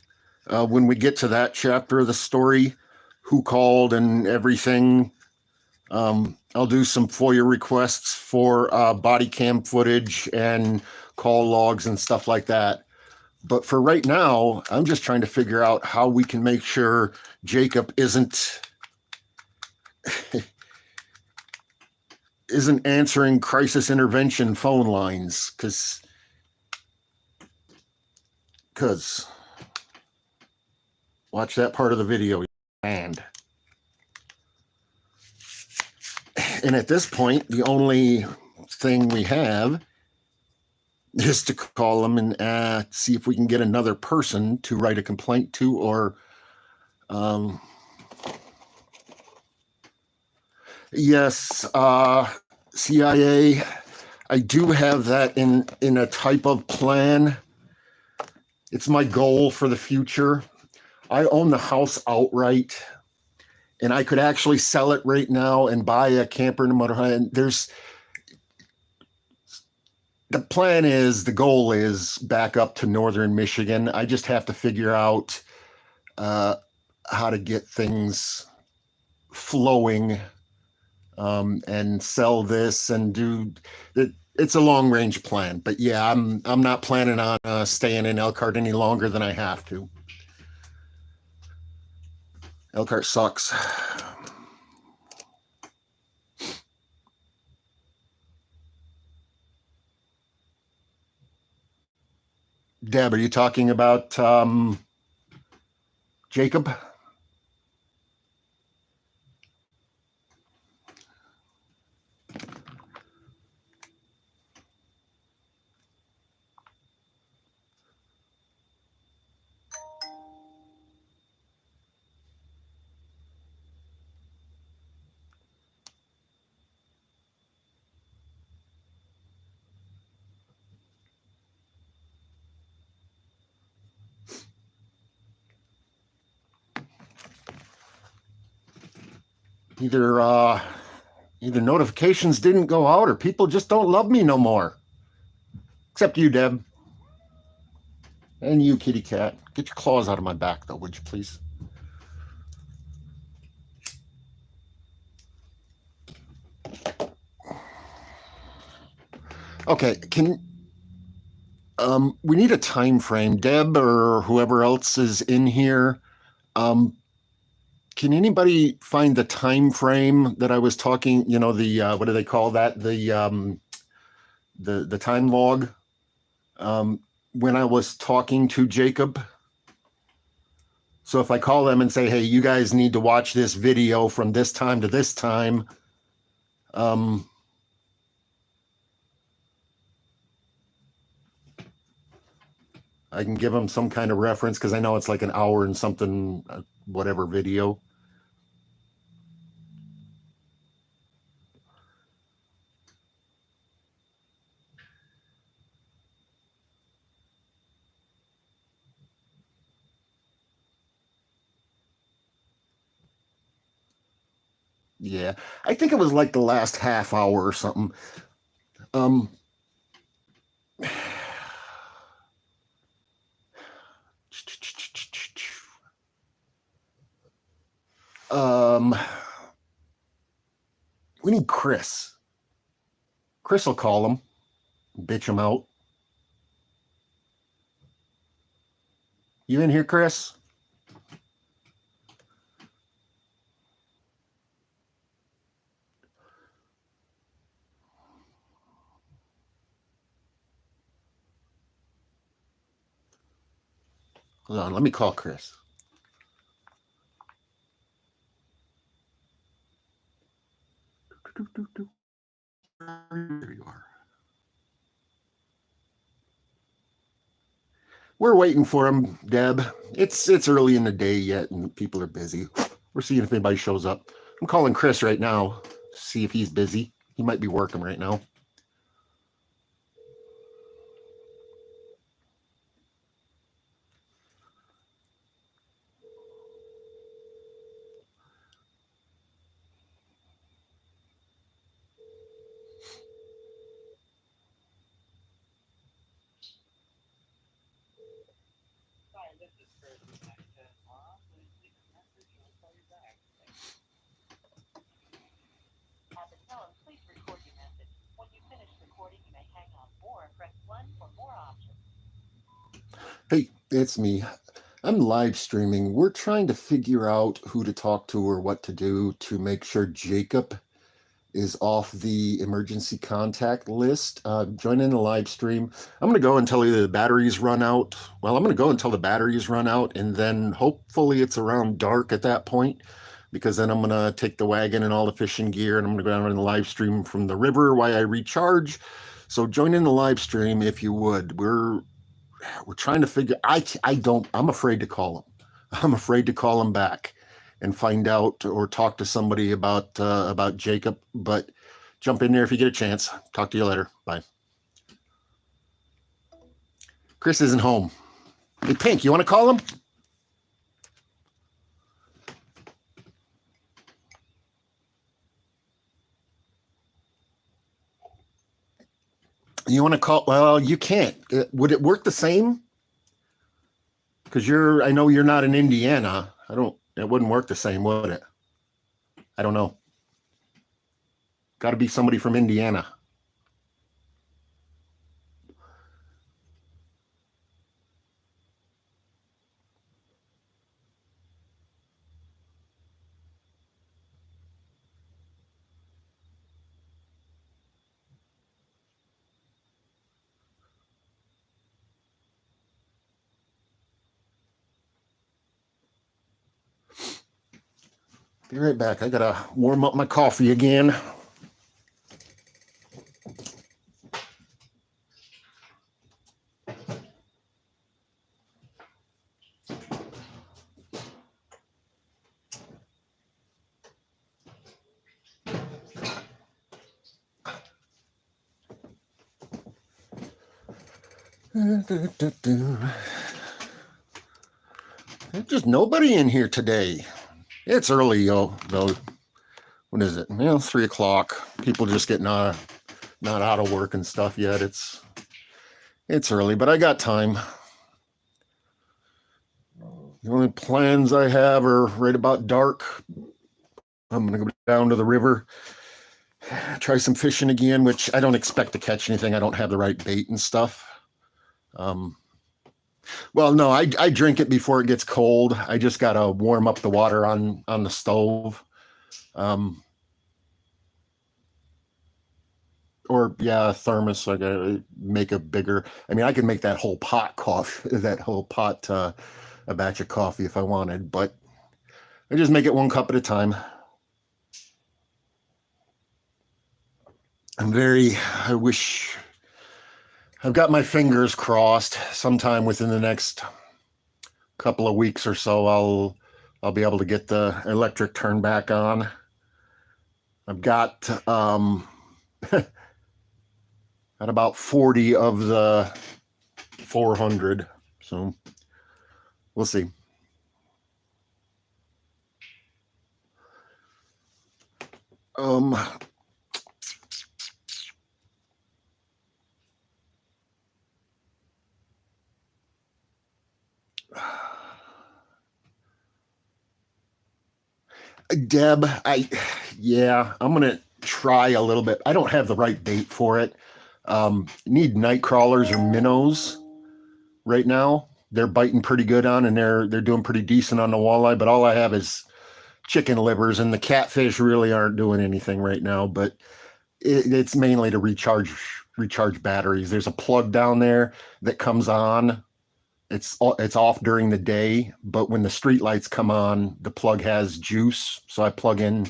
when we get to that chapter of the story, who called and everything. I'll do some FOIA requests for body cam footage and call logs and stuff like that. But for right now, I'm just trying to figure out how we can make sure Jacob isn't answering crisis intervention phone lines, because watch that part of the video. And And at this point, the only thing we have is to call them and see if we can get another person to write a complaint to, or yes, CIA. I do have that in a type of plan. It's my goal for the future. I own the house outright, and I could actually sell it right now and buy a camper and a motorhome. And the plan is, the goal is back up to northern Michigan. I just have to figure out how to get things flowing and sell this and do it. It's a long range plan, but yeah, I'm not planning on staying in Elkhart any longer than I have to. Elkhart sucks. Deb, are you talking about Jacob? Either notifications didn't go out or people just don't love me no more. Except you, Deb. And you, kitty cat. Get your claws out of my back, though, would you please? Okay, we need a time frame. Deb or whoever else is in here, can anybody find the time frame that I was talking, the what do they call that? The time log when I was talking to Jacob. So if I call them and say, hey, you guys need to watch this video from this time to this time, I can give them some kind of reference, because I know it's like an hour and something, whatever video. Yeah, I think it was like the last half hour or something. We need Chris. Chris will call him, bitch him out. You in here, Chris? Hold on, let me call Chris. There you are. We're waiting for him, Deb. It's early in the day yet, and people are busy. We're seeing if anybody shows up. I'm calling Chris right now, see if he's busy. He might be working right now. Hey, it's me. I'm live streaming. We're trying to figure out who to talk to or what to do to make sure Jacob is off the emergency contact list. Join in the live stream. I'm going to go until either the batteries run out. Well, I'm going to go until the batteries run out, and then hopefully it's around dark at that point. because then I'm going to take the wagon and all the fishing gear and I'm going to go down and live stream from the river while I recharge. So join in the live stream if you would. We're trying to figure. I'm afraid to call him. I'm afraid to call him back and find out or talk to somebody about Jacob. But jump in there if you get a chance. Talk to you later. Bye. Chris isn't home. Hey, Pink, you want to call him? You want to call? Well, you can't. Would it work the same? Because I know you're not in Indiana. It wouldn't work the same, would it? I don't know. Got to be somebody from Indiana. Be right back. I got to warm up my coffee again. There's just nobody in here today. It's early, though. What is it? 3 o'clock. People just getting not out of work and stuff yet. It's early, but I got time. The only plans I have are right about dark. I'm going to go down to the river, try some fishing again, which I don't expect to catch anything. I don't have the right bait and stuff. Well, no, I drink it before it gets cold. I just got to warm up the water on the stove. Or a thermos. So I gotta make a bigger. I mean, I can make that whole pot a batch of coffee if I wanted, but I just make it 1 cup at a time. I wish I've got my fingers crossed. Sometime within the next couple of weeks or so, I'll be able to get the electric turned back on. I've got at about 40 of the 400, so we'll see. Deb, I'm gonna try a little bit. I don't have the right bait for it. Need night crawlers or minnows right now. They're biting pretty good on, and they're doing pretty decent on the walleye. But all I have is chicken livers, and the catfish really aren't doing anything right now. But it's mainly to recharge batteries. There's a plug down there that comes on. It's off during the day, but when the street lights come on, the plug has juice. So I plug in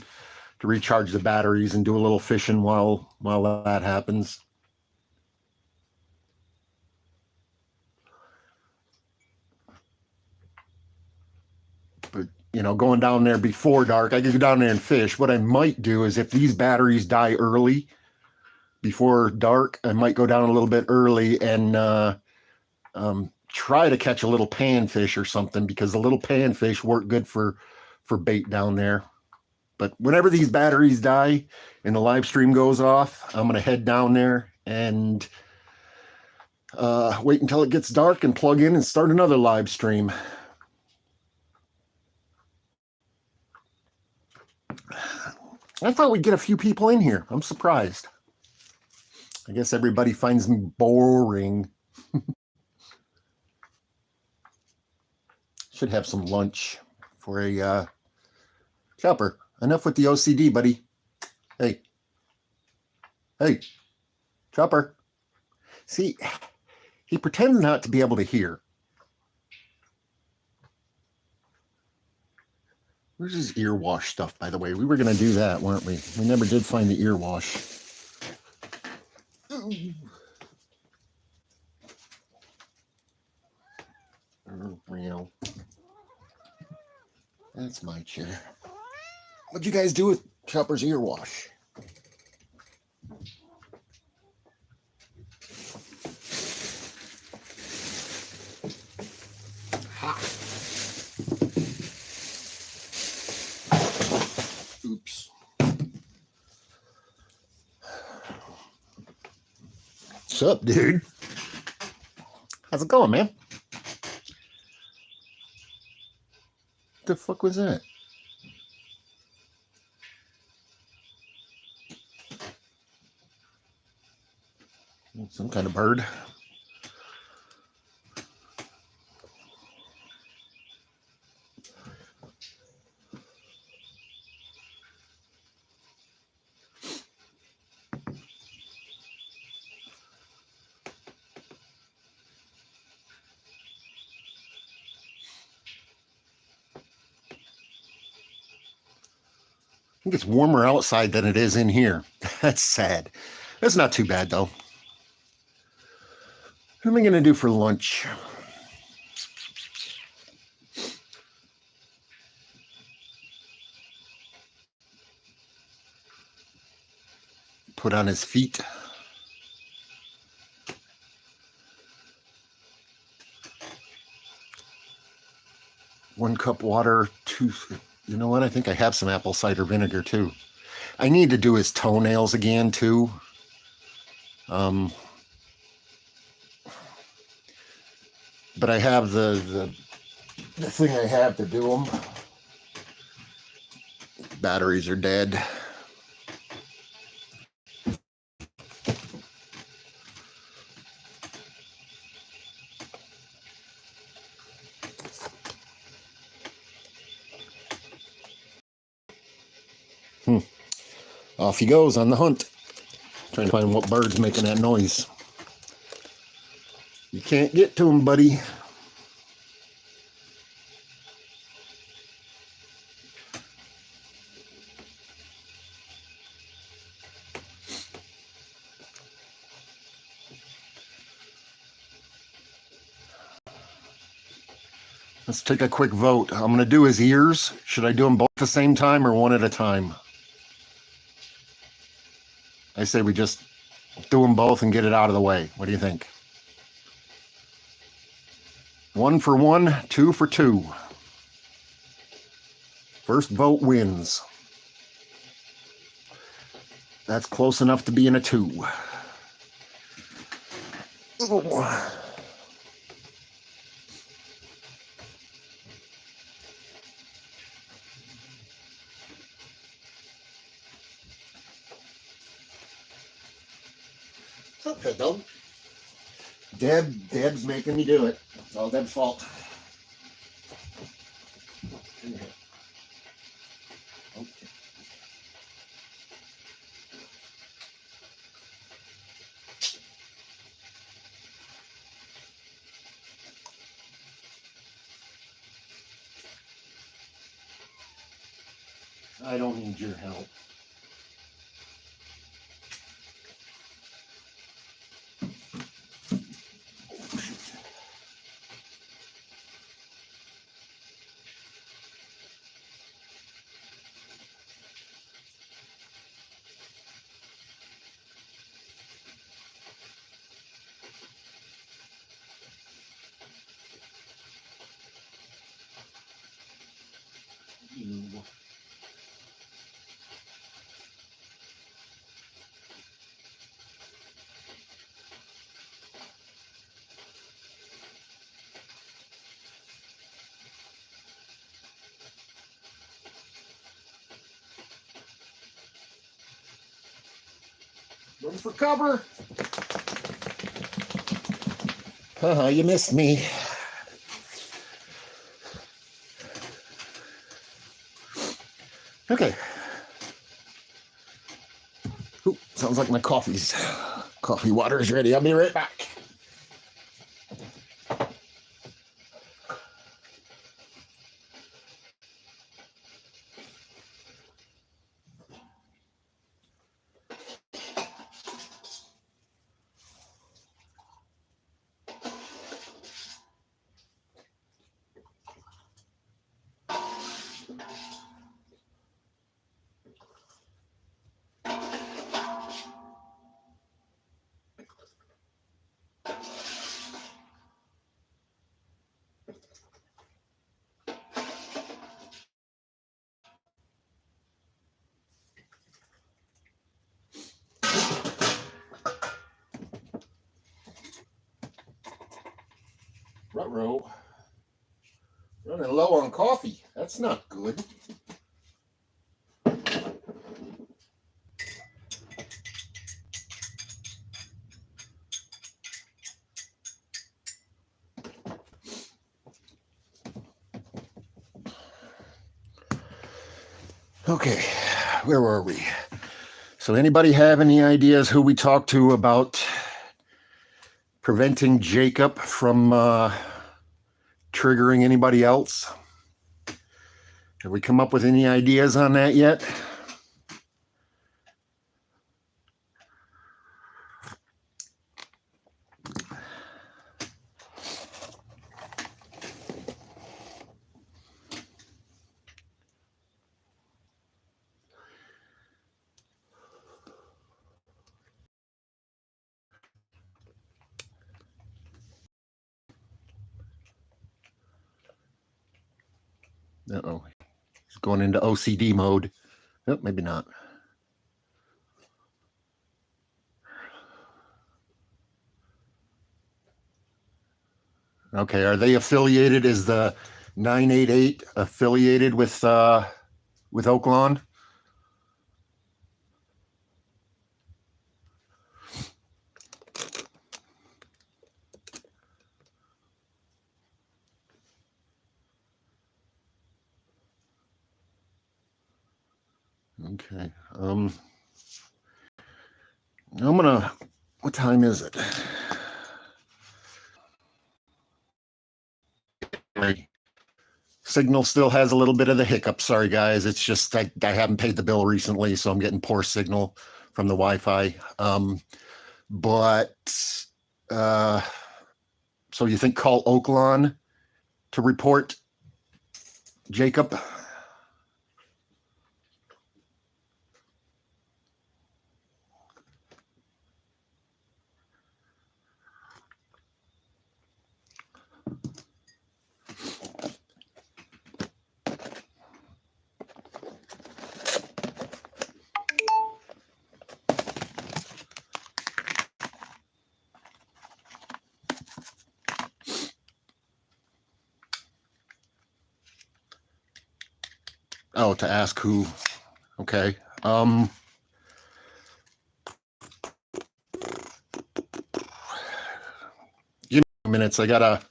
to recharge the batteries and do a little fishing while that happens. But going down there before dark, I could go down there and fish. What I might do is if these batteries die early before dark, I might go down a little bit early and try to catch a little panfish or something, because the little panfish work good for bait down there. But whenever these batteries die and the live stream goes off, I'm going to head down there and wait until it gets dark and plug in and start another live stream. I thought we'd get a few people in here. I'm surprised. I guess everybody finds me boring. Should have some lunch for a Chopper. Enough with the OCD, buddy. Hey, Chopper. See, he pretends not to be able to hear. Where's his ear wash stuff, by the way? We were going to do that, weren't we? We never did find the ear wash. Real. That's my chair. What'd you guys do with Chopper's ear wash? Ha! Oops. What's up, dude? How's it going, man? What the fuck was that? Some kind of bird. I think it's warmer outside than it is in here. That's sad. That's not too bad, though. What am I going to do for lunch? Put on his feet. One cup water, two. You know what? I think I have some apple cider vinegar too. I need to do his toenails again too. But I have the thing I have to do them. Batteries are dead. Off he goes on the hunt. Trying to find what bird's making that noise. You can't get to him, buddy. Let's take a quick vote. I'm going to do his ears. Should I do them both at the same time or one at a time? I say we just do them both and get it out of the way. What do you think? 1 for 1, 2 for 2. First vote wins. That's close enough to being a 2. Oh. It's okay, though. Deb's making me do it. It's all Deb's fault. Okay. I don't need your help. Run for cover. You missed me. Okay. Ooh, sounds like my coffee water is ready. I'll be right back. Ruh-roh. Running low on coffee. That's not good. Okay, where were we? So anybody have any ideas who we talked to about preventing Jacob from triggering anybody else? Have we come up with any ideas on that yet? Uh-oh. He's going into OCD mode. Oh, maybe not. Okay, are they affiliated? Is the 988 affiliated with Oaklawn? Okay. I'm gonna. What time is it? My signal still has a little bit of the hiccup. Sorry, guys. It's just I haven't paid the bill recently, so I'm getting poor signal from the Wi-Fi. But so you think call Oaklawn to report Jacob? Oh, to ask who. Okay. Give me a minute. I gotta.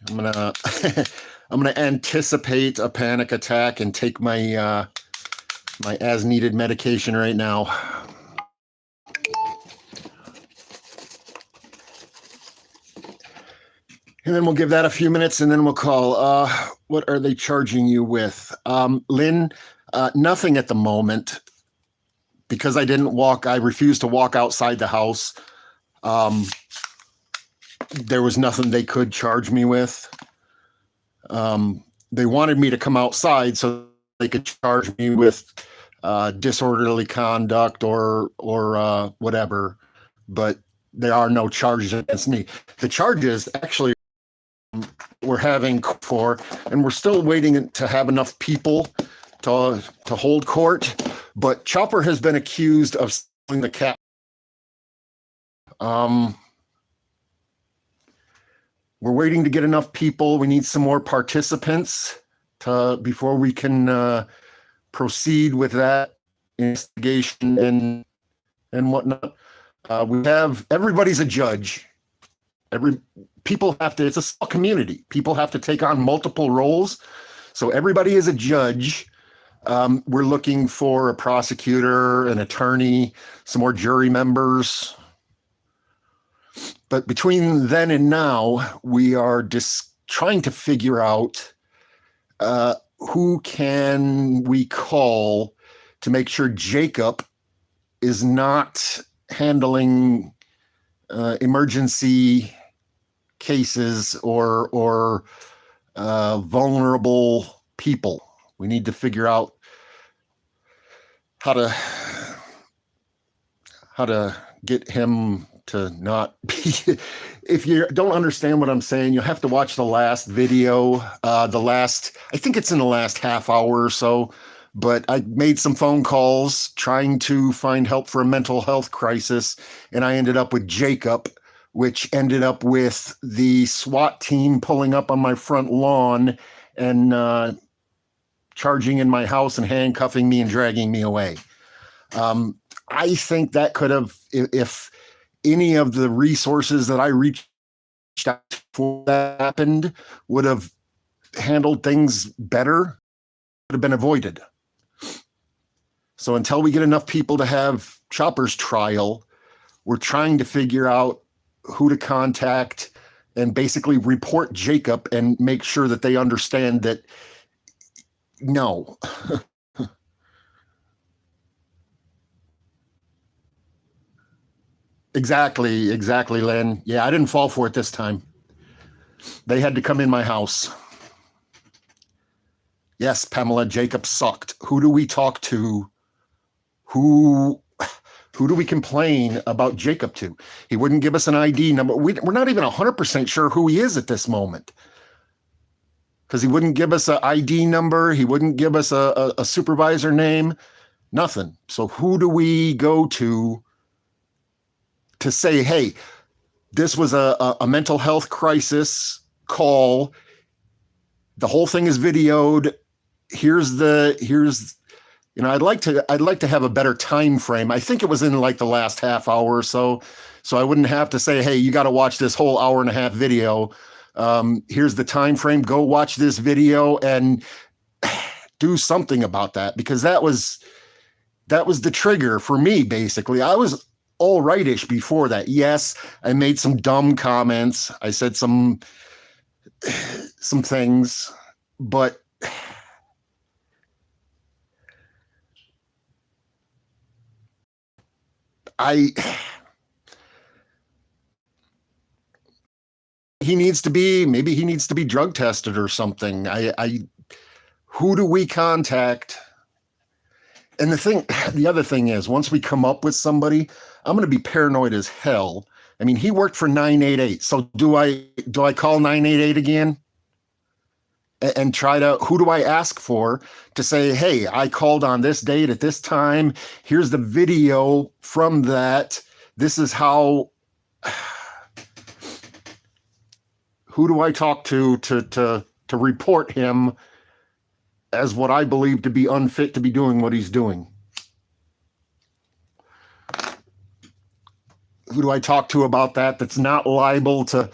I'm gonna. I'm gonna anticipate a panic attack and take my my as-needed medication right now. And then we'll give that a few minutes and then we'll call. What are they charging you with? Lynn, nothing at the moment because I refused to walk outside the house. There was nothing they could charge me with. They wanted me to come outside so they could charge me with disorderly conduct or whatever, but there are no charges against me. The charges actually we're having for, and we're still waiting to have enough people to hold court, but Chopper has been accused of stealing the cat. We're waiting to get enough people. We need some more participants before we can proceed with that investigation and whatnot. We have everybody's a judge. People have to. It's a small community. People have to take on multiple roles, so everybody is a judge. We're looking for a prosecutor, an attorney, some more jury members. But between then and now, we are just trying to figure out who can we call to make sure Jacob is not handling emergency cases or vulnerable people. We need to figure out how to get him to not be. If you don't understand what I'm saying, you'll have to watch the last video. I think it's in the last half hour or so. But I made some phone calls trying to find help for a mental health crisis, and I ended up with Jacob, which ended up with the SWAT team pulling up on my front lawn and charging in my house and handcuffing me and dragging me away. I think that could have, if any of the resources that I reached out for that happened, would have handled things better, would have been avoided. So until we get enough people to have Chopper's trial, we're trying to figure out who to contact and basically report Jacob and make sure that they understand that no. Exactly, Len. Yeah, I didn't fall for it this time. They had to come in my house. Yes, Pamela, Jacob sucked. Who do we talk to? Who do we complain about Jacob to? He wouldn't give us an ID number. We're not even 100% sure who he is at this moment, because he wouldn't give us an ID number. He wouldn't give us a supervisor name, nothing. So who do we go to say, hey, this was a mental health crisis call. The whole thing is videoed. Here's I'd like to have a better time frame. I think it was in like the last half hour or so I wouldn't have to say, hey, you got to watch this whole hour and a half video. Here's the time frame. Go watch this video and do something about that, because that was the trigger for me. Basically, I was all rightish before that. Yes, I made some dumb comments. I said some things, but he needs to be drug tested or something. Who do we contact? And the other thing is, once we come up with somebody, I'm going to be paranoid as hell. I mean, he worked for 988. So do I call 988 again and try to, who do I ask for to say, hey, I called on this date at this time. Here's the video from that. This is how, who do I talk to report him as what I believe to be unfit to be doing what he's doing? Who do I talk to about that that's not liable to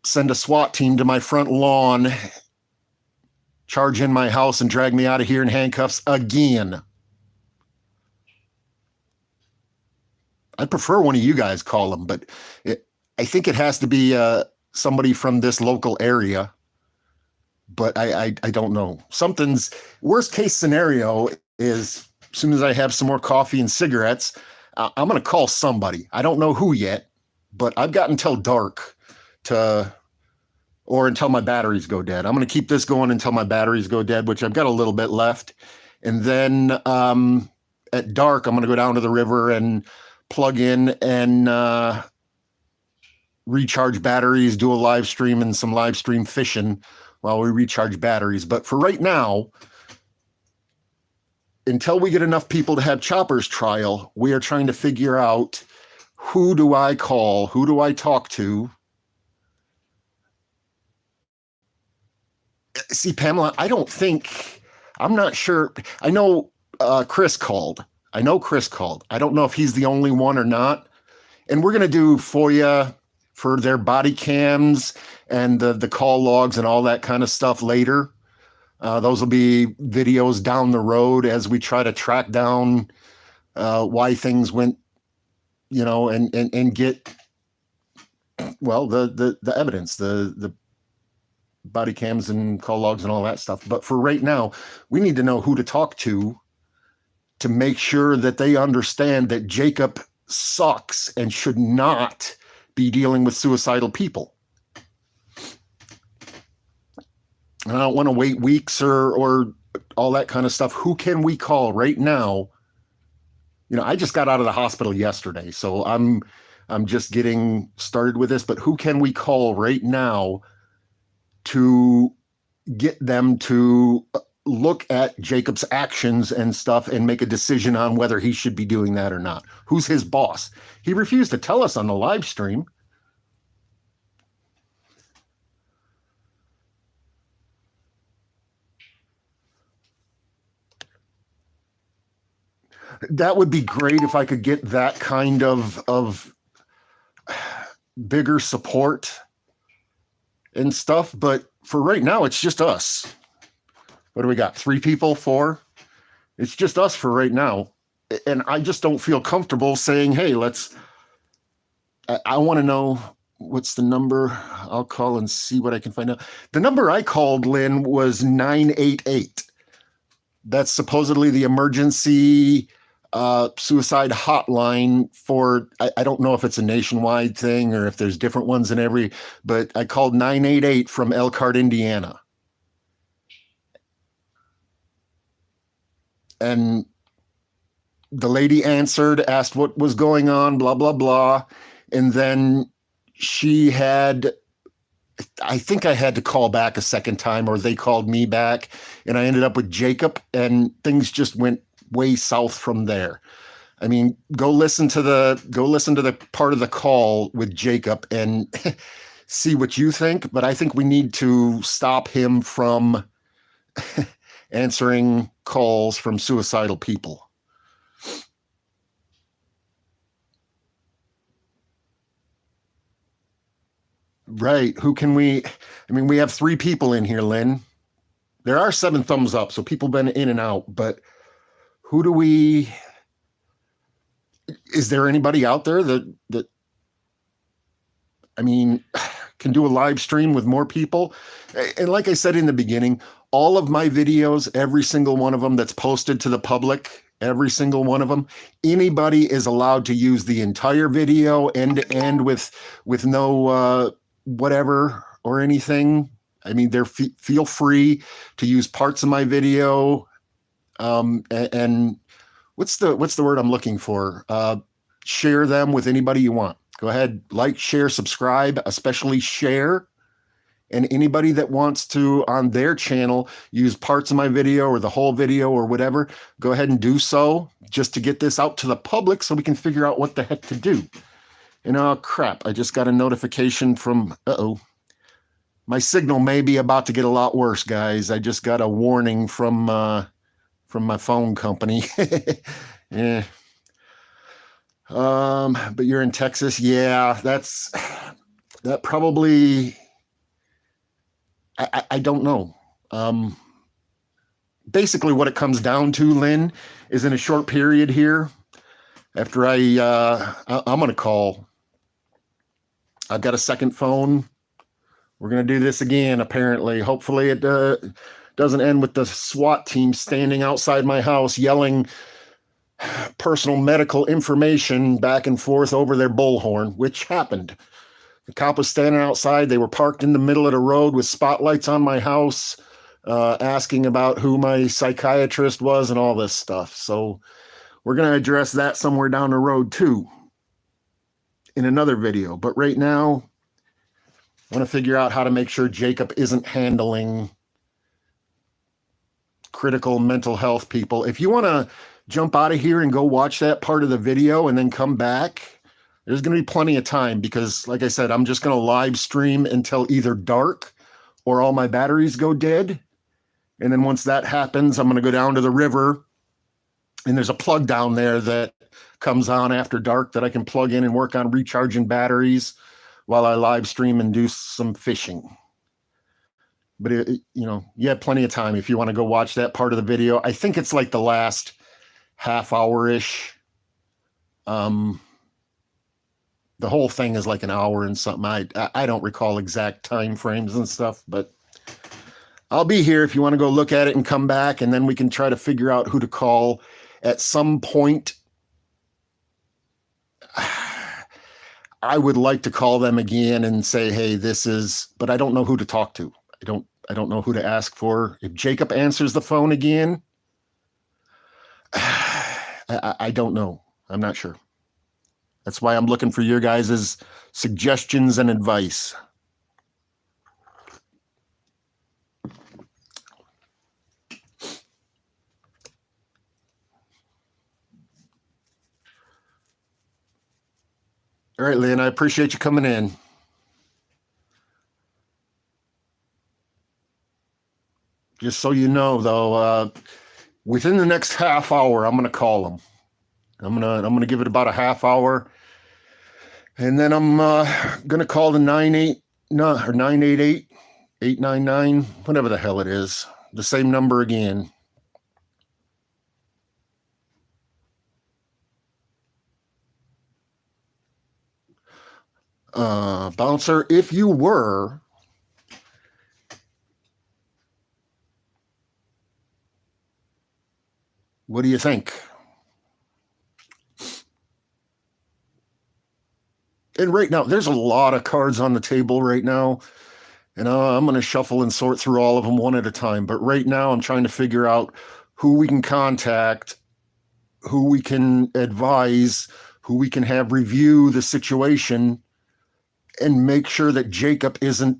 send a SWAT team to my front lawn, charge in my house, and drag me out of here in handcuffs again? I'd prefer one of you guys call them, but I think it has to be somebody from this local area. But I don't know. Something's worst case scenario is, as soon as I have some more coffee and cigarettes, I'm going to call somebody. I don't know who yet, but I've got until dark or until my batteries go dead. I'm going to keep this going until my batteries go dead, which I've got a little bit left. And then at dark, I'm going to go down to the river and plug in and recharge batteries, do a live stream and some live stream fishing while we recharge batteries. But for right now, until we get enough people to have Chopper's trial, we are trying to figure out, who do I call? Who do I talk to? See, Pamela, I'm not sure. I know Chris called. I don't know if he's the only one or not. And we're going to do FOIA for their body cams and the call logs and all that kind of stuff later. Those will be videos down the road as we try to track down why things went, and get, well, the evidence, the body cams and call logs and all that stuff. But for right now, we need to know who to talk to make sure that they understand that Jacob sucks and should not be dealing with suicidal people. I don't want to wait weeks or all that kind of stuff. Who can we call right now? I just got out of the hospital yesterday, so I'm just getting started with this, but who can we call right now to get them to look at Jacob's actions and stuff and make a decision on whether he should be doing that or not. Who's his boss? He refused to tell us on the live stream. That would be great if I could get that kind of bigger support and stuff. But for right now, it's just us. What do we got? 3 people, 4? It's just us for right now. And I just don't feel comfortable saying, hey, I want to know what's the number. I'll call and see what I can find out. The number I called, Lynn, was 988. That's supposedly the emergency suicide hotline for, I don't know if it's a nationwide thing or if there's different ones in every, but I called 988 from Elkhart, Indiana. And the lady answered, asked what was going on, blah, blah, blah. And then I think I had to call back a second time, or they called me back, and I ended up with Jacob, and things just went way south from there. I mean, go listen to the part of the call with Jacob and see what you think. But I think we need to stop him from answering calls from suicidal people. Right. Who can we? I mean, we have 3 people in here, Lynn. There are 7 thumbs up, so people been in and out. But who do we? Is there anybody out there that I mean, can do a live stream with more people? And like I said in the beginning, all of my videos, every single one of them that's posted to the public, every single one of them, anybody is allowed to use the entire video end to end with no whatever or anything. I mean, feel free to use parts of my video. And what's the word I'm looking for? Share them with anybody you want. Go ahead, like, share, subscribe, especially share. And anybody that wants to, on their channel, use parts of my video or the whole video or whatever, go ahead and do so, just to get this out to the public so we can figure out what the heck to do. And oh crap, I just got a notification from, my signal may be about to get a lot worse, guys. I just got a warning from my phone company. Yeah. But you're in Texas. Yeah, that probably, I don't know. Basically what it comes down to, Lynn, is in a short period here, after I'm going to call. I've got a second phone. We're going to do this again, apparently. Hopefully it doesn't end with the SWAT team standing outside my house yelling personal medical information back and forth over their bullhorn, which happened. The cop was standing outside. They were parked in the middle of the road with spotlights on my house, asking about who my psychiatrist was and all this stuff. So we're going to address that somewhere down the road too, in another video. But right now, I want to figure out how to make sure Jacob isn't handling critical mental health people. If you want to jump out of here and go watch that part of the video and then come back, there's going to be plenty of time, because like I said, I'm just going to live stream until either dark or all my batteries go dead. And then once that happens, I'm going to go down to the river, and there's a plug down there that comes on after dark that I can plug in and work on recharging batteries while I live stream and do some fishing. But you have plenty of time if you want to go watch that part of the video. I think it's like the last half hour-ish. The whole thing is like an hour and something. I don't recall exact time frames and stuff, but I'll be here if you want to go look at it and come back, and then we can try to figure out who to call at some point. I would like to call them again and say, hey, but I don't know who to talk to. I don't know who to ask for. If Jacob answers the phone again, I don't know. I'm not sure. That's why I'm looking for your guys' suggestions and advice. All right, Lynn, I appreciate you coming in. Just so you know, though, within the next half hour, I'm gonna call them. I'm gonna give it about a half hour, and then I'm gonna call the 988 899, whatever the hell it is, the same number again. Bouncer, if you were, what do you think? And right now, there's a lot of cards on the table right now. And I'm going to shuffle and sort through all of them one at a time. But right now, I'm trying to figure out who we can contact, who we can advise, who we can have review the situation, and make sure that Jacob isn't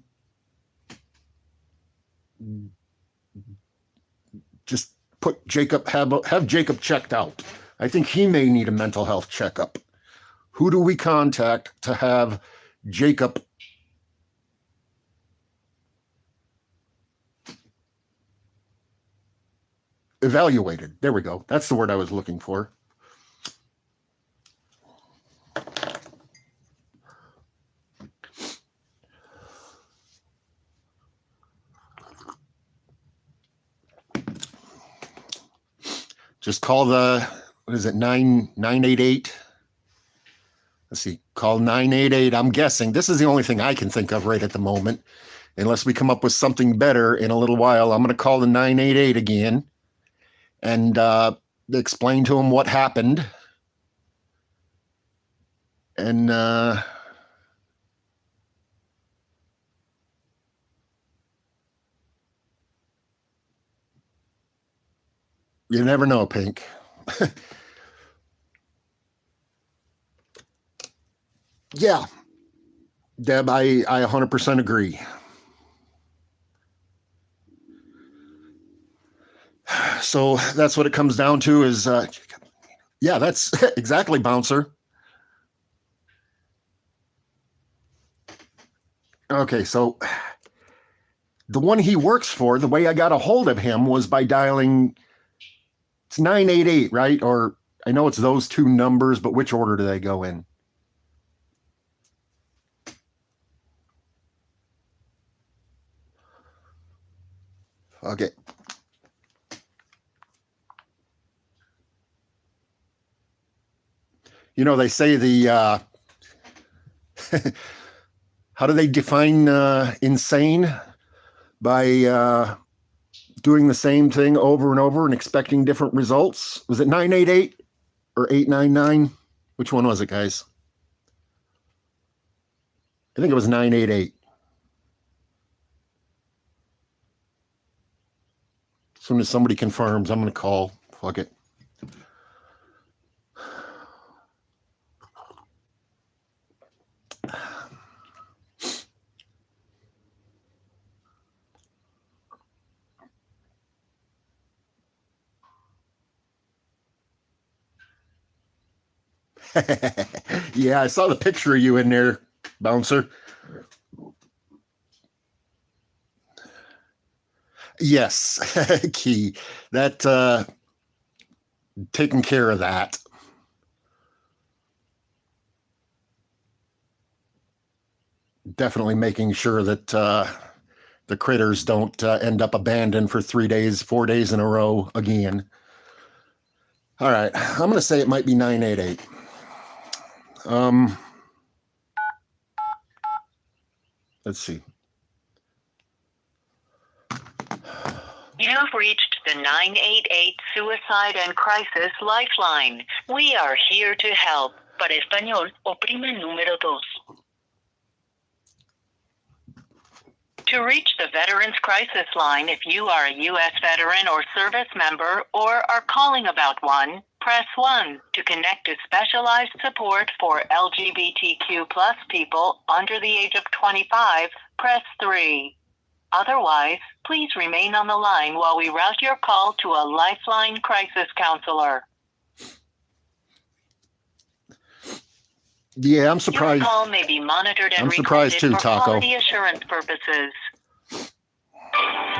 just have Jacob checked out. I think he may need a mental health checkup. Who do we contact to have Jacob evaluated? There we go. That's the word I was looking for. Just call the, what is it, 988? Let's see, call 988. I'm guessing this is the only thing I can think of right at the moment. Unless we come up with something better in a little while, I'm going to call the 988 again and explain to him what happened. And you never know, Pink. Yeah, Deb, I 100% agree. So that's what it comes down to is, yeah, that's exactly, Bouncer. Okay, so the one he works for, the way I got a hold of him was by dialing, it's 988, right? Or I know it's those two numbers, but which order do they go in? Okay. You know, they say the, how do they define insane? By doing the same thing over and over and expecting different results. Was it 988 or 899? Which one was it, guys? I think it was 988. As soon as somebody confirms, I'm going to call. Fuck it. Yeah, I saw the picture of you in there, Bouncer. Yes, Key. That taking care of that. Definitely making sure that the critters don't end up abandoned for 3 days, 4 days in a row again. All right, I'm going to say it might be 988. Let's see. You have reached the 988 Suicide and Crisis Lifeline. We are here to help. Para español, oprime número 2. To reach the Veterans Crisis Line, if you are a U.S. veteran or service member or are calling about one, press 1. To connect to specialized support for LGBTQ+ people under the age of 25, press 3. Otherwise, please remain on the line while we route your call to a Lifeline crisis counselor. Yeah, I'm Your surprised. call may be monitored and I'm surprised recorded too, for Taco. quality assurance purposes.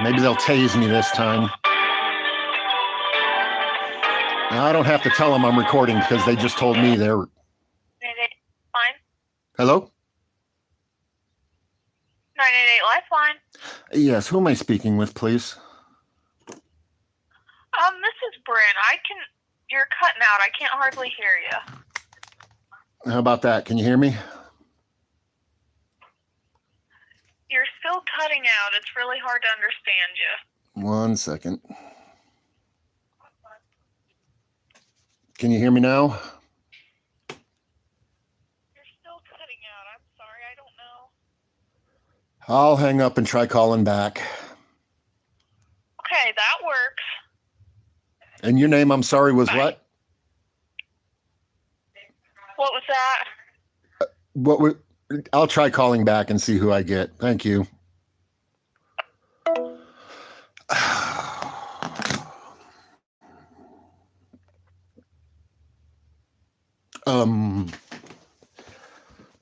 Maybe they'll tase me this time. Now, I don't have to tell them I'm recording because they just told me they're... Fine. Hello? 988 Lifeline. Yes, who am I speaking with, please? This is Bryn. You're cutting out. I can't hardly hear you. How about that? Can you hear me? You're still cutting out. It's really hard to understand you. 1 second. Can you hear me now? You're still cutting out. I'm sorry. I don't know. I'll hang up and try calling back. Okay, that works. And your name, I'm sorry, was what? What was that? I'll try calling back and see who I get. Thank you.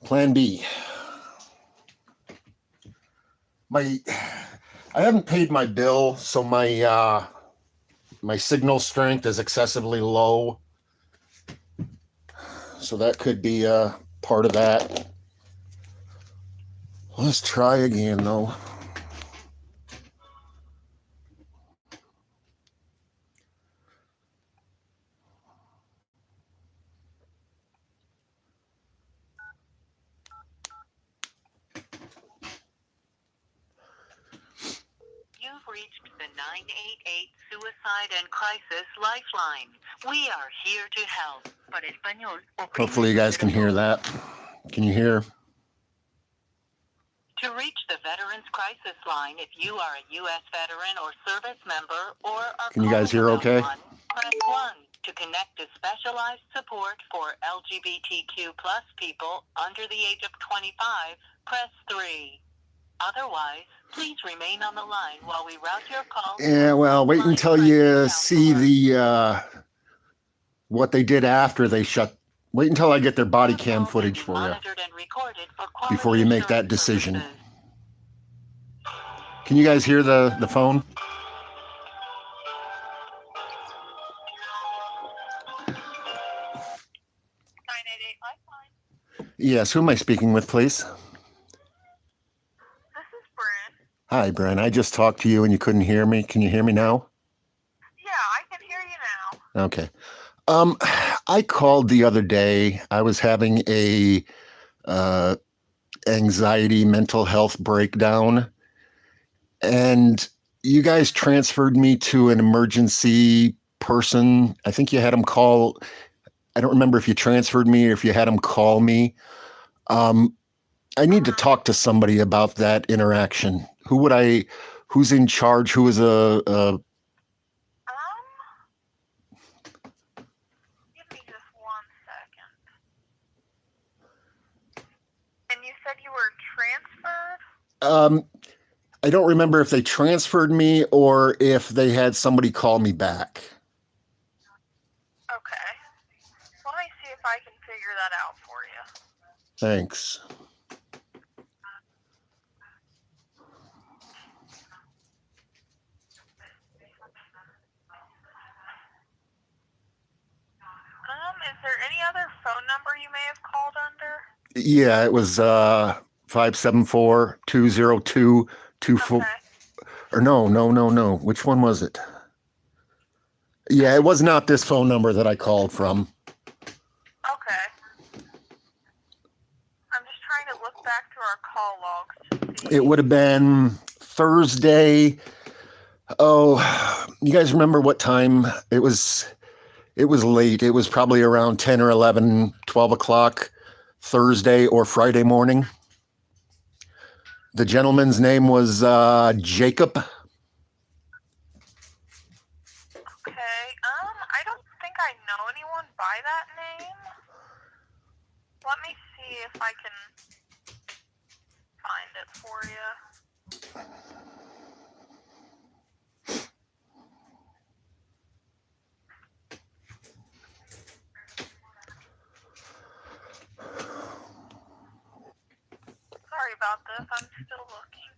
Plan B. I haven't paid my bill, so my signal strength is excessively low. So that could be part of that. Let's try again, though. You've reached the 988 Suicide and Crisis Lifeline. We are here to help. Para español, Hopefully you guys can hear that. Can you hear? To reach the Veterans Crisis Line, if you are a U.S. veteran or service member or are Can you guys hear calling okay? about one, press 1. To connect to specialized support for LGBTQ plus people under the age of 25, press 3. Otherwise, please remain on the line while we route your call. Yeah, well, wait until you see the what they did after they shut. Wait until I get their body cam footage for you before you make that decision. Can you guys hear the phone? Yes, who am I speaking with, please? This is Bryn. Hi, Brent. I just talked to you and you couldn't hear me. Can you hear me now? Yeah, I can hear you now. Okay. I called the other day. I was having a anxiety, mental health breakdown, and you guys transferred me to an emergency person. I think you had them call. I don't remember if you transferred me or if you had them call me. I need to talk to somebody about that interaction. Who's in charge? Who is Give me just 1 second. And you said you were transferred? I don't remember if they transferred me or if they had somebody call me back. Okay. Let me see if I can figure that out for you. Thanks. Is there any other phone number you may have called under? Yeah, it was 574-202-24. Okay. Or no. Which one was it? Yeah, it was not this phone number that I called from. Okay. I'm just trying to look back through our call logs to see. It would have been Thursday. Oh, you guys remember what time? It was late. It was probably around 10 or 11, 12 o'clock Thursday or Friday morning. The gentleman's name was Jacob. Okay. I don't think I know anyone by that name. Let me see if I can find it for you. about this. I'm still looking.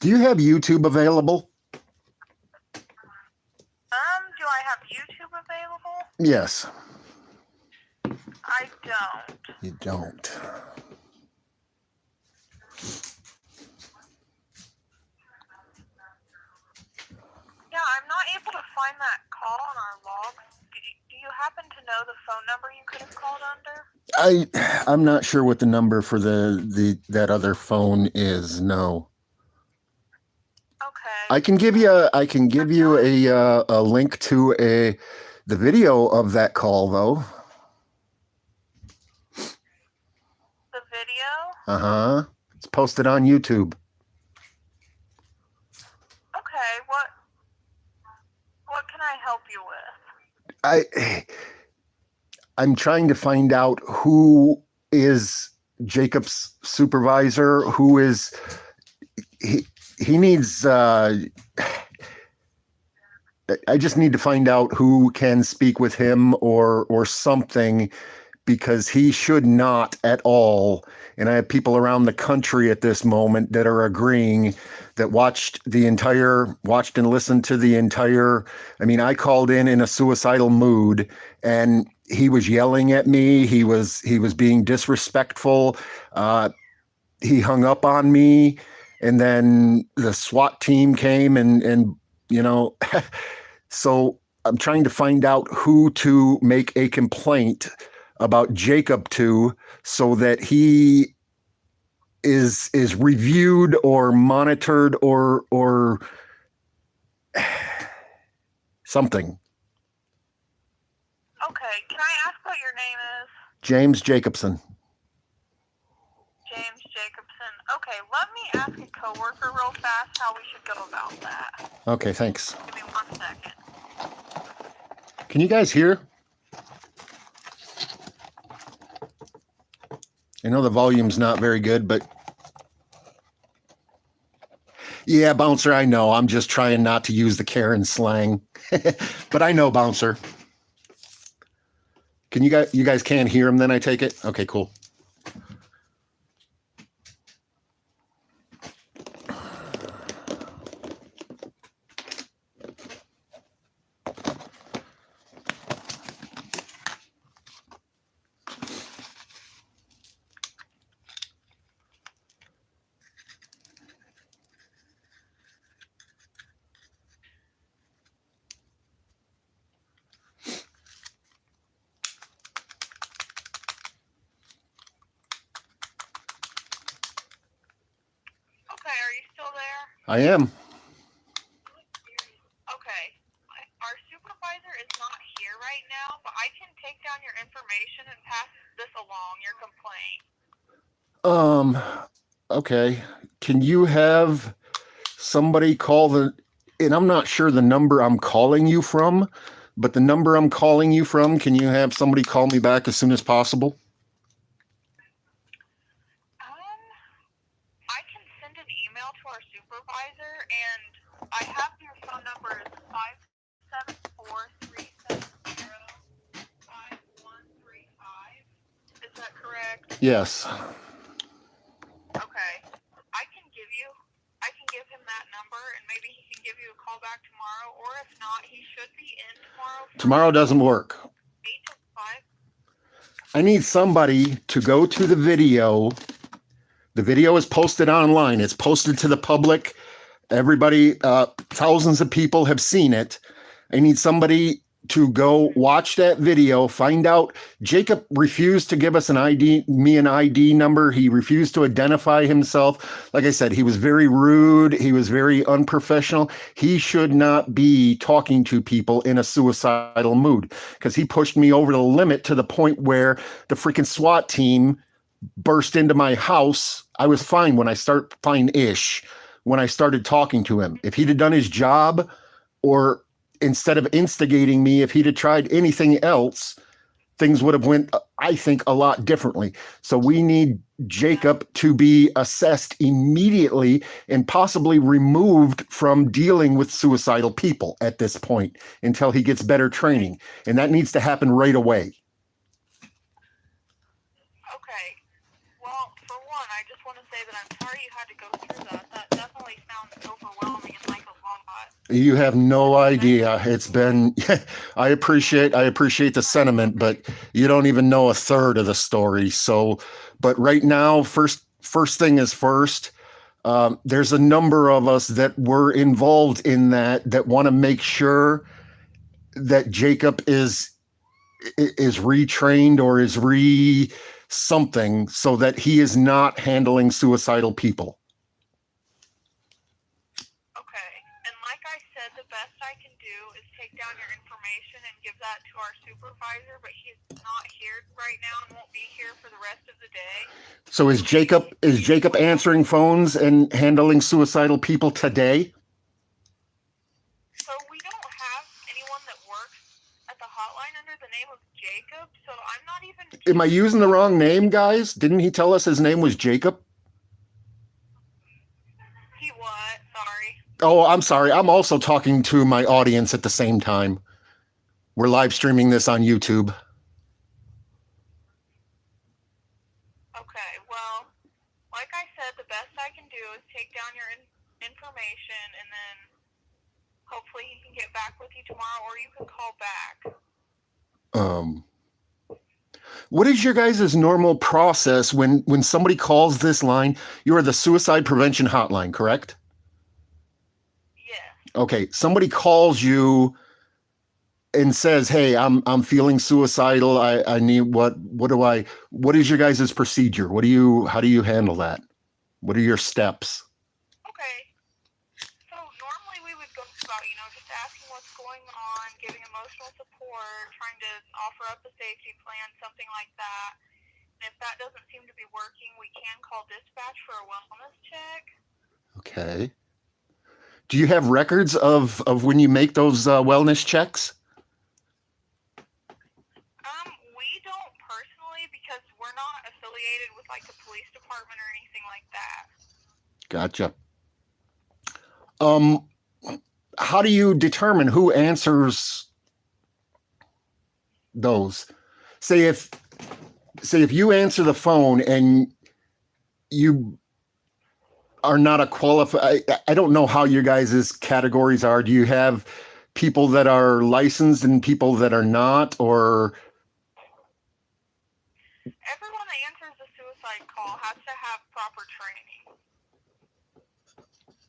Do you have YouTube available? Do I have YouTube available? Yes. I don't. You don't. Yeah, I'm not able to find that call on our logs. Do you happen to know the phone number you could have called under? I'm not sure what the number for that other phone is. No. Okay. I can give you a link to the video of that call though. The video? Uh-huh. It's posted on YouTube. Okay, what can I help you with? I'm trying to find out who is Jacob's supervisor, who is he needs I just need to find out who can speak with him or something, because he should not at all. And I have people around the country at this moment that are agreeing, that watched and listened to the entire. I mean, I called in a suicidal mood, and he was yelling at me. He was being disrespectful. He hung up on me, and then the SWAT team came and so I'm trying to find out who to make a complaint about Jacob to, so that he is reviewed or monitored or something. Okay, can I ask what your name is? James Jacobson. James Jacobson. Okay, let me ask a coworker real fast how we should go about that. Okay, thanks. Give me 1 second. Can you guys hear? I know the volume's not very good, but yeah, Bouncer, I know. I'm just trying not to use the Karen slang, but I know, Bouncer. Can you guys can't hear him then, I take it? Okay, cool. Okay, are you still there? I am. Okay. Our supervisor is not here right now, but I can take down your information and pass this along, your complaint. Okay. Can you have somebody call and I'm not sure the number I'm calling you from, but the number I'm calling you from, can you have somebody call me back as soon as possible? I can send an email to our supervisor, and I have your phone number is 574-370-5135. Is that correct? Yes. Okay. I can give him that number, and maybe he can give you a call back tomorrow, or if not, he should be in tomorrow. Tomorrow doesn't work. 8 to 5. I need somebody to go to the video. The video is posted online. It's posted to the public. Everybody, thousands of people have seen it. I need somebody to go watch that video, find out. Jacob refused to give us an ID number. He refused to identify himself. Like I said, he was very rude. He was very unprofessional. He should not be talking to people in a suicidal mood, because he pushed me over the limit to the point where the freaking SWAT team burst into my house. I was fine when I start fine-ish when I started talking to him. If he'd have done his job, or instead of instigating me, if he'd have tried anything else, things would have went, I think, a lot differently. So we need Jacob to be assessed immediately and possibly removed from dealing with suicidal people at this point until he gets better training. And that needs to happen right away. Okay. Well, for one, I just want to say that I'm sorry you had to go through that. That definitely sounds overwhelming and like a lot. You have no idea. It's been, I appreciate the sentiment, but you don't even know a third of the story. So, but right now, first thing is first. There's a number of us that were involved in that want to make sure that Jacob is retrained or is something so that he is not handling suicidal people. Okay. And like I said, the best I can do is take down your information and give that to our supervisor, but he's not here right now and won't be here for the rest of the day. So is Jacob answering phones and handling suicidal people today? So we don't have anyone that works at the hotline under the name of Jacob, so I'm not even... Am I using the wrong name, guys? Didn't he tell us his name was Jacob? He what? Sorry. Oh, I'm sorry. I'm also talking to my audience at the same time. We're live streaming this on YouTube. Okay, well, like I said, the best I can do is take down your information, and then hopefully he can get back with you tomorrow, or you can call back. What is your guys' normal process when somebody calls this line? You are the suicide prevention hotline, correct? Yes. Okay, somebody calls you and says, "Hey, I'm feeling suicidal. I need what is your guys' procedure? How do you handle that? What are your steps?" Okay. So normally we would go about, just asking what's going on, giving emotional support, trying to offer up a safety plan, something like that. And if that doesn't seem to be working, we can call dispatch for a wellness check. Okay. Do you have records of when you make those wellness checks? We don't personally, because we're not affiliated with like the police department or anything like that. Gotcha. How do you determine who answers those? Say if you answer the phone and you are not a qualified, I don't know how your guys' categories are. Do you have people that are licensed and people that are not, or? Everyone that answers a suicide call has to have proper training.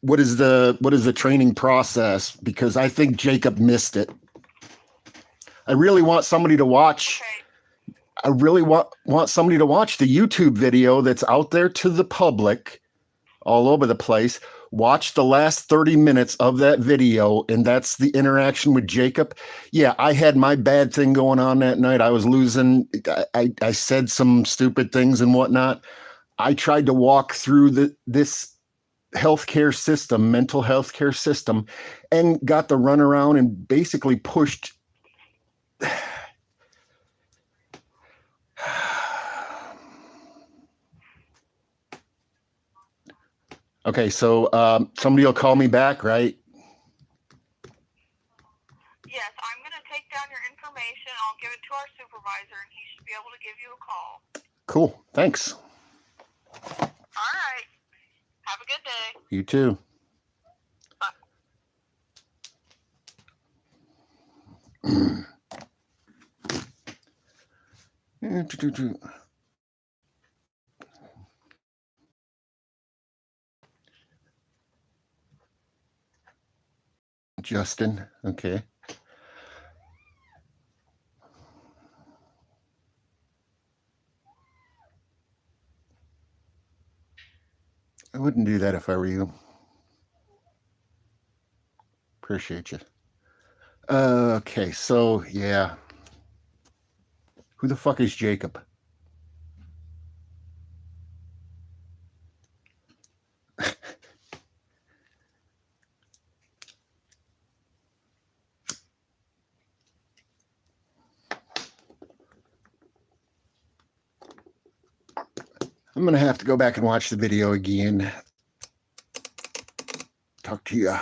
What is the training process? Because I think Jacob missed it. I really want somebody to watch. Okay. I really want somebody to watch the YouTube video that's out there to the public all over the place. Watch the last 30 minutes of that video, and that's the interaction with Jacob. Yeah, I had my bad thing going on that night. I was losing. I said some stupid things and whatnot. I tried to walk through this healthcare system, mental health care system, and got the runaround and basically pushed. Okay, so somebody will call me back, right? Yes, I'm going to take down your information. I'll give it to our supervisor, and he should be able to give you a call. Cool, thanks. All right. Have a good day. You too. Justin, okay. I wouldn't do that if I were you. Appreciate you. Okay, so yeah. Who the fuck is Jacob? I'm going to have to go back and watch the video again. Talk to you.